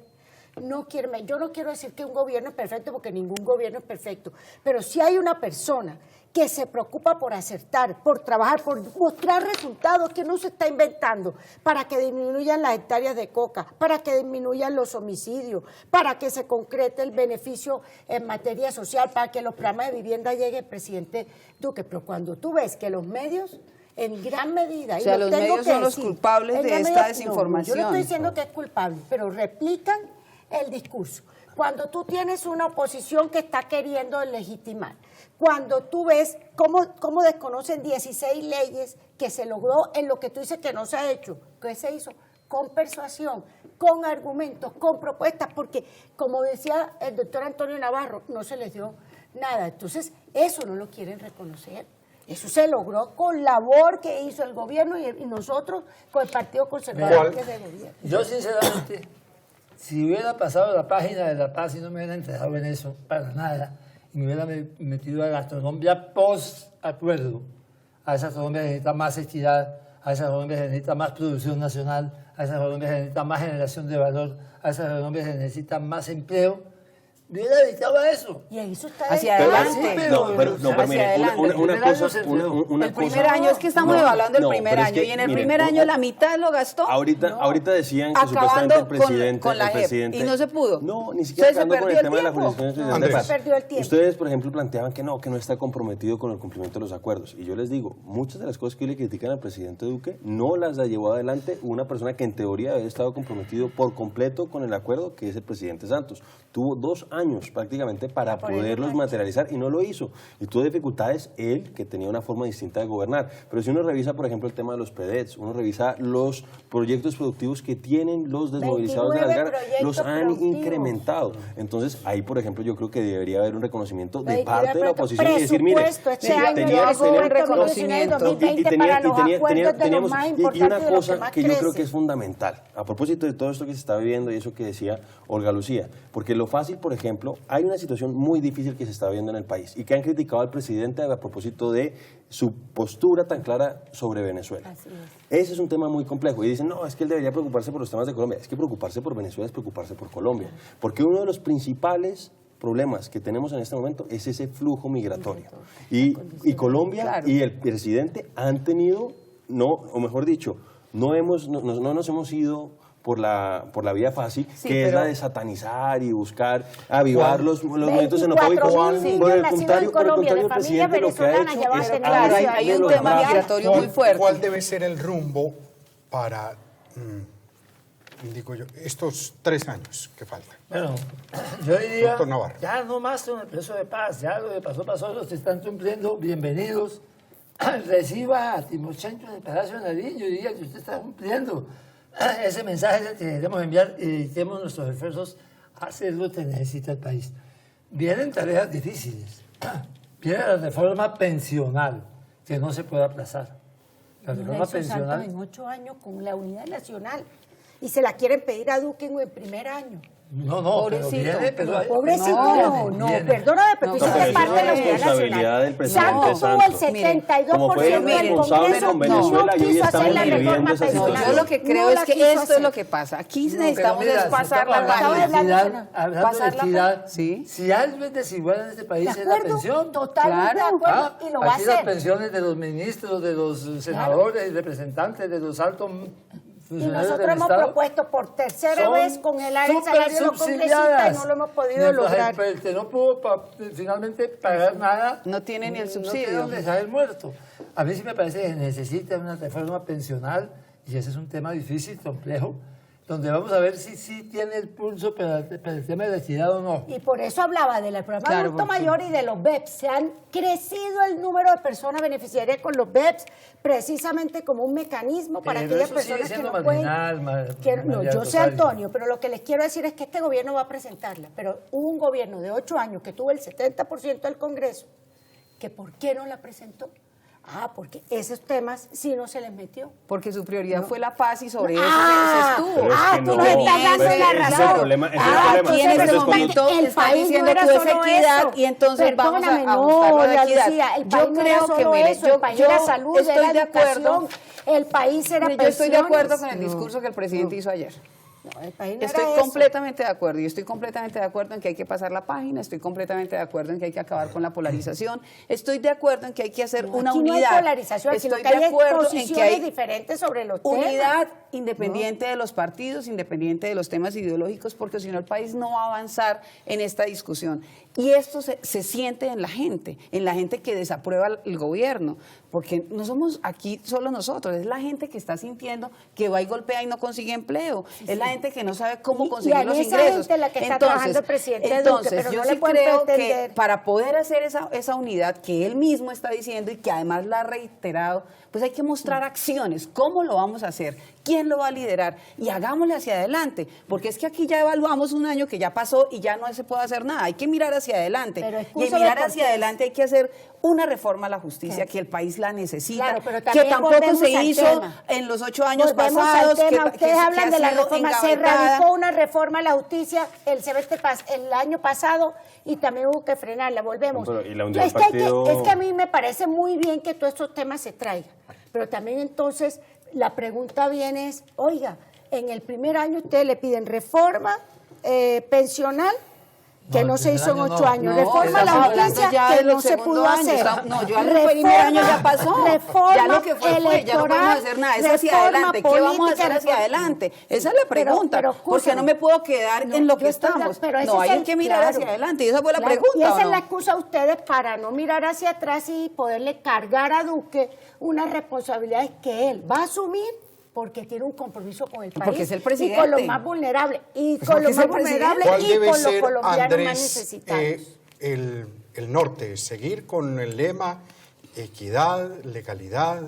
yo no quiero decir que un gobierno es perfecto porque ningún gobierno es perfecto, pero si hay una persona que se preocupa por acertar, por trabajar, por mostrar resultados que no se está inventando, para que disminuyan las hectáreas de coca, para que disminuyan los homicidios, para que se concrete el beneficio en materia social, para que los programas de vivienda lleguen, presidente Duque. Pero cuando tú ves que los medios, en gran medida, o sea, y los tengo medios que son los decir, culpables en de gran esta medida, desinformación. yo no estoy diciendo que es culpable, pero replican el discurso. Cuando tú tienes una oposición que está queriendo legitimar, cuando tú ves cómo desconocen 16 leyes que se logró en lo que tú dices que no se ha hecho, que se hizo con persuasión, con argumentos, con propuestas, porque como decía el doctor Antonio Navarro, no se les dio nada. Entonces, eso no lo quieren reconocer. Eso se logró con labor que hizo el gobierno y nosotros con el Partido Conservador que es de gobierno. Yo sinceramente, si hubiera pasado la página de La Paz y no me hubiera enterado en eso, para nada, y me hubiera metido a la Colombia post-acuerdo, a esa Colombia que necesita más equidad, a esa Colombia que necesita más producción nacional, a esa Colombia que necesita más generación de valor, a esa Colombia que necesita más empleo, me hubiera dedicado a eso. Y eso está Hacia adelante. Pero mire, una cosa... El primer año, es que estamos evaluando el primer año, y en el primer año la mitad lo gastó. Ahorita decían que acabando supuestamente con la JEP, y no se pudo. No, ni siquiera Entonces, acabando con el tema de la tiempo. jurisdicción de paz. Se perdió el tiempo. Ustedes, por ejemplo, planteaban que no está comprometido con el cumplimiento de los acuerdos. Y yo les digo, muchas de las cosas que hoy le critican al presidente Duque no las llevó adelante una persona que en teoría había estado comprometido por completo con el acuerdo, que es el presidente Santos. Tuvo 2 años prácticamente para poderlos materializar y no lo hizo. Y tuvo dificultades él, que tenía una forma distinta de gobernar. Pero si uno revisa, por ejemplo, el tema de los PEDETs, uno revisa los proyectos productivos que tienen los desmovilizados de las guerras, los han incrementado. Entonces, ahí, por ejemplo, yo creo que debería haber un reconocimiento de parte de la oposición y decir, mire, y una cosa que yo creo que es fundamental, a propósito de todo esto que se está viviendo y eso que decía Olga Lucía, porque lo fácil, por ejemplo, hay una situación muy difícil que se está viendo en el país y que han criticado al presidente a propósito de su postura tan clara sobre Venezuela. Ese es un tema muy complejo y dicen, no, es que él debería preocuparse por los temas de Colombia. Es que preocuparse por Venezuela es preocuparse por Colombia, porque uno de los principales problemas que tenemos en este momento es ese flujo migratorio. Y Colombia y el presidente han tenido, o mejor dicho, no nos hemos ido por la vía fácil, que es la de satanizar y buscar avivar los movimientos xenofóbicos. Por el contrario, el presidente lo que ha hecho es... Claro, hay un tema migratorio muy fuerte. ¿Cuál debe ser el rumbo para, digo yo, estos 3 años que faltan? Bueno, yo diría, Doctor Navarro. ya no más con el proceso de paz, ya lo que pasó, los que están cumpliendo, bienvenidos. Reciba a Timochenko en el Palacio de Nariño y diga que usted está cumpliendo. Ese mensaje es el que queremos enviar y dediquemos nuestros esfuerzos a hacer lo que necesita el país. Vienen tareas difíciles. Viene la reforma pensional, que no se puede aplazar. La reforma pensional... en 8 años con la unidad nacional y se la quieren pedir a Duque en el primer año. No, pobrecito, pero viene, pero pobrecito, perdóname, pero tú hiciste parte de la unidad nacional. Santos tuvo el 72% del Congreso con Venezuela y no quiso hacer la viviendo reforma esa pensional. Yo lo que creo es que esto es lo que pasa. Aquí necesitamos pasar la mano. Hablando de equidad, sí. Si algo es desigual en este país De es la acuerdo, pensión. totalmente de acuerdo, y lo va a Aquí las hacer. pensiones de los ministros, de los senadores y representantes, de los altos Y nosotros hemos propuesto por tercera vez con el área del salario de los congresistas y no lo hemos podido lograr. El que no pudo finalmente pagar nada, no tiene ni el subsidio. No tiene donde caer muerto. A mí sí me parece que necesita una reforma pensional y ese es un tema difícil, complejo, donde vamos a ver si sí tiene el pulso para el tema de la equidad o no. Y por eso hablaba del programa de adulto mayor y de los BEPS. Se han crecido el número de personas beneficiarias con los BEPS, precisamente como un mecanismo para aquellas personas que no pueden... No, yo sé, Antonio, pero lo que les quiero decir es que este gobierno va a presentarla, pero hubo un gobierno de 8 años que tuvo el 70% del Congreso, que ¿por qué no la presentó? Porque esos temas sí no se les metió. Porque su prioridad fue la paz y sobre eso se estuvo. Tú no estás dando la razón. Aquí en este momento está diciendo que es equidad y entonces vamos a buscar la equidad. Yo creo que, mire, el país era salud, era educación, el país era pensiones. Yo estoy de acuerdo con el discurso que el presidente hizo ayer. No, el país no Estoy era eso. completamente de acuerdo, y estoy completamente de acuerdo en que hay que pasar la página, estoy completamente de acuerdo en que hay que acabar con la polarización, estoy de acuerdo en que hay que hacer una Aquí unidad. no hay polarización, aquí estoy lo que hay de es acuerdo en que posiciones hay diferentes sobre los temas. unidad independiente de los partidos, independiente de los temas ideológicos, porque si no el país no va a avanzar en esta discusión. Y esto se siente en la gente que desaprueba el gobierno, porque no somos aquí solo nosotros, es la gente que está sintiendo que va y golpea y no consigue empleo, es la gente que no sabe cómo conseguir los esa ingresos. gente la que está trabajando el presidente Duque, pero yo no sí le pueden creo pretender. que para poder hacer esa unidad que él mismo está diciendo y que además la ha reiterado, pues hay que mostrar acciones. ¿Cómo lo vamos a hacer? ¿Quién lo va a liderar? Y hagámosle hacia adelante, porque es que aquí ya evaluamos un año que ya pasó y ya no se puede hacer nada. Hay que mirar hacia adelante. Pero Y escúchame, mirar porque hacia adelante hay que hacer una reforma a la justicia, que el país la necesita, Claro, pero que también tampoco volvemos se al hizo tema. en los 8 años Volvemos pasados. al tema. que Ustedes hablan ha de la sido reforma, se engavetada. radicó una reforma a la justicia el año pasado y también hubo que frenarla, volvemos. No, pero, ¿y la unidad es, del partido? es que a mí me parece muy bien que todos estos temas se traigan, pero también entonces la pregunta viene es, oiga, en el primer año ustedes le piden reforma pensional, que No, no el se hizo en primer año 8 no. años, No, reforma a la estamos hablando justicia ya que del no se segundo pudo año. hacer. No, yo el primer año ya pasó. Reforma Ya lo que fue, ya no electoral, podemos hacer nada. Es hacia reforma adelante. ¿Qué vamos a política, hacer hacia reforma- adelante? Esa es la pregunta. pero porque escúchame. no me puedo quedar No, en lo que yo estoy de- estamos. pero ese No, es hay el- que mirar claro. hacia adelante. Y esa fue la Claro, pregunta. y esa ¿o es no? la excusa a ustedes para no mirar hacia atrás y poderle cargar a Duque unas responsabilidades que él va a asumir porque tiene un compromiso con el país. Porque es el presidente. Y con los más vulnerables. Y Pues con porque los es más el presidente. vulnerables ¿Cuál y debe con los ser, colombianos más Andrés, necesitados. el norte? ¿Seguir con el lema equidad, legalidad?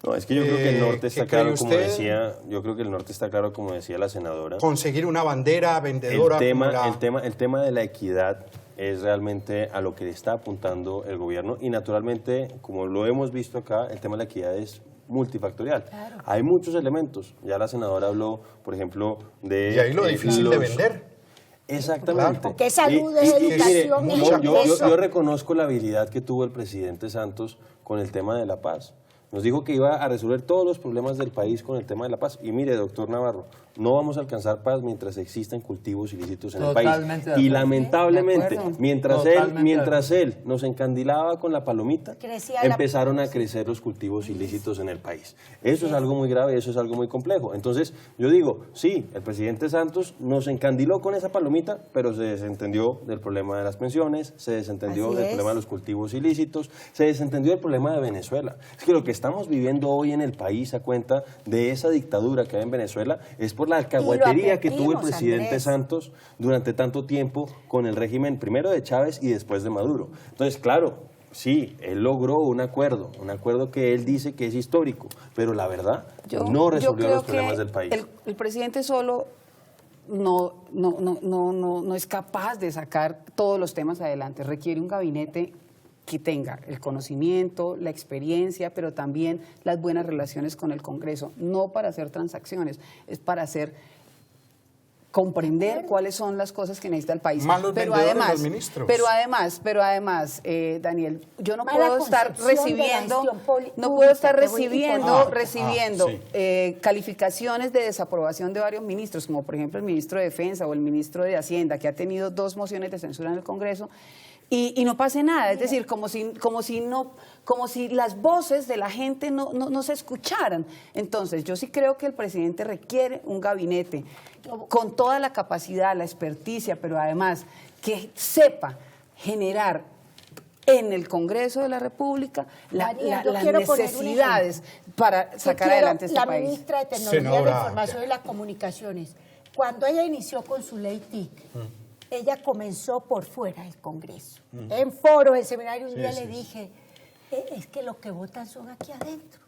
No, es que yo creo que el norte ¿qué está cree claro, como usted? decía, yo creo que el norte está claro, como decía la senadora. ¿Conseguir una bandera vendedora? como la- El tema de la equidad es realmente a lo que está apuntando el gobierno y naturalmente, como lo hemos visto acá, el tema de la equidad es multifactorial. Hay muchos elementos. Ya la senadora habló, por ejemplo, de... Y ahí lo difícil de los- vender. Exactamente. Claro. Porque salud es mire, educación, mucha es yo cosa. reconozco la habilidad que tuvo el presidente Santos con el tema de la paz. Nos dijo que iba a resolver todos los problemas del país con el tema de la paz. Y mire, doctor Navarro, no vamos a alcanzar paz mientras existan cultivos ilícitos en el país. Totalmente de Y acuerdo. lamentablemente, De acuerdo. mientras él nos encandilaba con la palomita, Crecía la- empezaron a crecer los cultivos ilícitos en el país. Eso es algo muy grave, eso es algo muy complejo. Entonces, yo digo, sí, el presidente Santos nos encandiló con esa palomita, pero se desentendió del problema de las pensiones, se desentendió Así del es. problema de los cultivos ilícitos, se desentendió del problema de Venezuela. Es que lo que estamos viviendo hoy en el país a cuenta de esa dictadura que hay en Venezuela es por la alcahuetería que tuvo el advertimos, presidente Andrés. Santos durante tanto tiempo con el régimen primero de Chávez y después de Maduro. Entonces, claro, sí, él logró un acuerdo que él dice que es histórico, pero la verdad no resolvió creo los problemas que del país. El presidente solo no es capaz de sacar todos los temas adelante. Requiere un gabinete que tenga el conocimiento, la experiencia, pero también las buenas relaciones con el Congreso. No para hacer transacciones, es para comprender cuáles son las cosas que necesita el país. Malos vendedores los ministros. Pero además, Daniel, yo no Mala puedo estar concepción de la recibiendo, gestión no puedo estar pública, que voy- recibiendo sí. calificaciones de desaprobación de varios ministros, como por ejemplo el ministro de Defensa o el ministro de Hacienda, que ha tenido 2 mociones de censura en el Congreso, y no pase nada, es decir, como si las voces de la gente no se escucharan. Entonces, yo sí creo que el presidente requiere un gabinete con toda la capacidad, la experticia, pero además que sepa generar en el Congreso de la República María, yo las quiero poner un necesidades para Yo sacar quiero, adelante este la país. ministra de Tecnología de Senadora. la Información y las Comunicaciones, cuando ella inició con su ley TIC, ella comenzó por fuera del Congreso. En foros, en seminarios, un día le dije, es que los que votan son aquí adentro.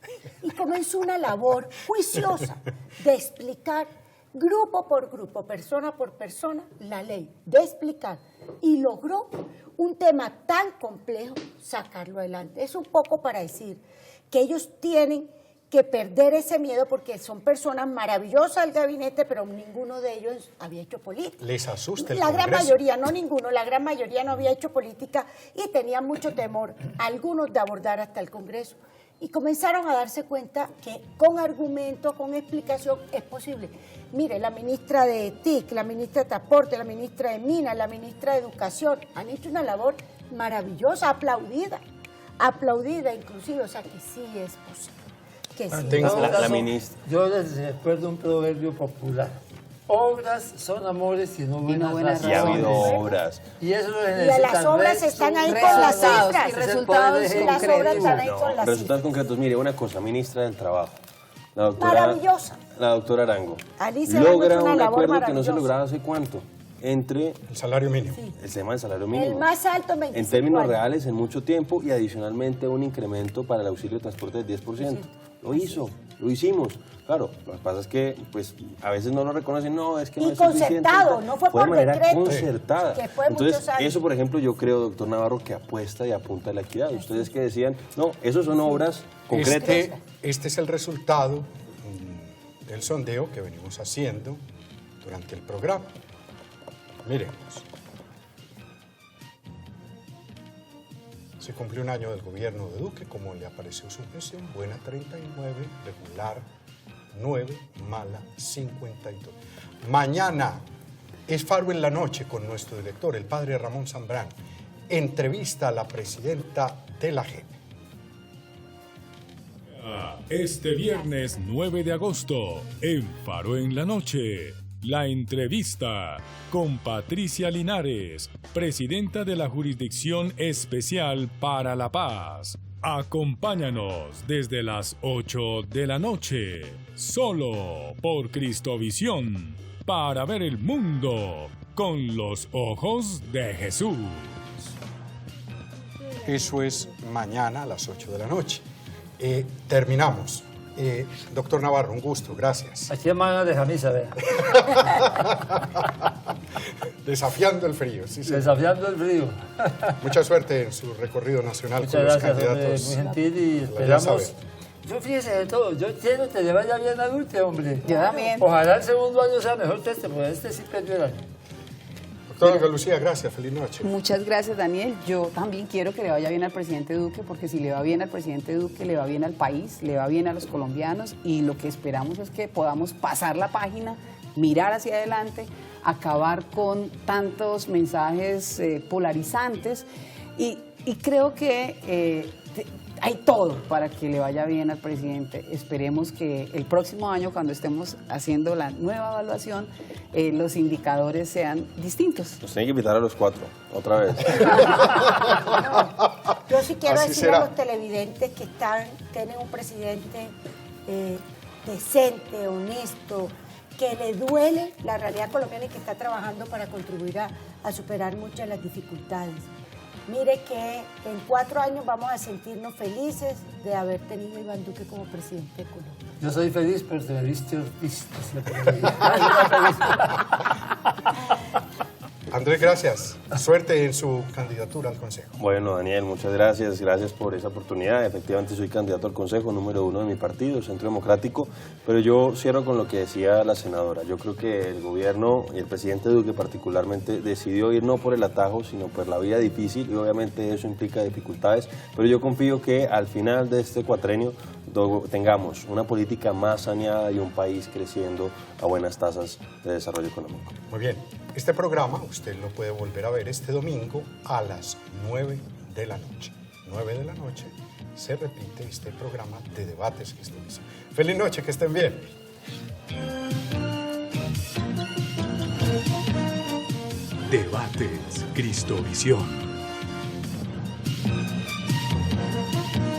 Y comenzó una labor juiciosa de explicar grupo por grupo, persona por persona, la ley, de explicar. Y logró un tema tan complejo sacarlo adelante. Es un poco para decir que ellos tienen que perder ese miedo porque son personas maravillosas del gabinete, pero ninguno de ellos había hecho política. Les asusta el La gran Congreso. mayoría, no ninguno, la gran mayoría no había hecho política y tenían mucho temor, algunos de abordar hasta el Congreso. y comenzaron a darse cuenta que con argumento, con explicación, es posible. Mire, la ministra de TIC, la ministra de Transporte, la ministra de Minas, la ministra de Educación, han hecho una labor maravillosa, aplaudida inclusive, o sea que sí es posible. Que sí. La ministra. Yo les recuerdo un proverbio popular. Obras son amores y no buenas razones. Y ha habido obras. Y eso lo Y las obras están ahí con las cifras. Y resultados Las obras están ahí con las Resultados cifras. concretos. Mire, una cosa, ministra del Trabajo. La doctora, Maravillosa. La doctora Arango. Alicia Arango logra hizo una un labor acuerdo que no se maravillosa. lograba hace cuánto. Entre El salario mínimo. el tema del salario mínimo. El más alto en 25 En términos años. reales, en mucho tiempo, y adicionalmente un incremento para el auxilio de transporte del 10%. Lo hizo, lo hicimos. Claro, lo que pasa es que pues, a veces no lo reconocen, no, es que no Y es suficiente. concertado, no fue de por manera decreto. concertada. Que fue Entonces, muchos años. eso, por ejemplo, yo creo, doctor Navarro, que apuesta y apunta a la equidad. Ustedes que decían, no, esos son obras concretas. Este es el resultado del sondeo que venimos haciendo durante el programa. Miremos. Se cumplió un año del gobierno de Duque, como le apareció su gestión, buena 39, regular 9, mala 52. Mañana es Faro en la Noche con nuestro director, el padre Ramón Zambrano. Entrevista a la presidenta de la JEP. Este viernes 9 de agosto, en Faro en la Noche, la entrevista con Patricia Linares, presidenta de la Jurisdicción Especial para la Paz. Acompáñanos desde las 8 de la noche, solo por Cristovisión, para ver el mundo con los ojos de Jesús. Eso es mañana a las 8 de la noche. Terminamos. Doctor Navarro, un gusto, gracias. Aquí en mano de camisa, vea. Desafiando el frío, sí, sí. Desafiando el frío. Mucha suerte en su recorrido nacional Muchas con los gracias, hombre, candidatos. muy gentil y Ya esperamos. sabe. Yo fíjese de todo, yo quiero que le vaya bien al último, hombre. Yo también. Ojalá el segundo año sea mejor que este, porque este sí perdió el año. Doctora Olga Lucía, gracias, feliz noche. Muchas gracias, Daniel. Yo también quiero que le vaya bien al presidente Duque, porque si le va bien al presidente Duque, le va bien al país, le va bien a los colombianos, y lo que esperamos es que podamos pasar la página, mirar hacia adelante, acabar con tantos mensajes polarizantes, y creo que hay todo para que le vaya bien al presidente. Esperemos que el próximo año, cuando estemos haciendo la nueva evaluación, los indicadores sean distintos. Nos tienen que invitar a los 4, otra vez. Yo sí quiero Así decirle será. a los televidentes que tienen un presidente decente, honesto, que le duele la realidad colombiana y que está trabajando para contribuir a superar muchas de las dificultades. Mire que en 4 años vamos a sentirnos felices de haber tenido a Iván Duque como presidente de Colombia. Yo soy feliz, pero te viste Ortiz. Andrés, gracias. Suerte en su candidatura al Consejo. Bueno, Daniel, muchas gracias. Gracias por esa oportunidad. Efectivamente, soy candidato al Consejo número 1 de mi partido, Centro Democrático. Pero yo cierro con lo que decía la senadora. Yo creo que el gobierno y el presidente Duque particularmente decidió ir no por el atajo, sino por la vía difícil. Y obviamente eso implica dificultades. Pero yo confío que al final de este cuatrenio tengamos una política más saneada y un país creciendo a buenas tasas de desarrollo económico. Muy bien. Este programa usted lo puede volver a ver este domingo a las 9 de la noche. 9 de la noche se repite este programa de debates que estoy diciendo. Feliz noche, que estén bien. Debates Cristovisión.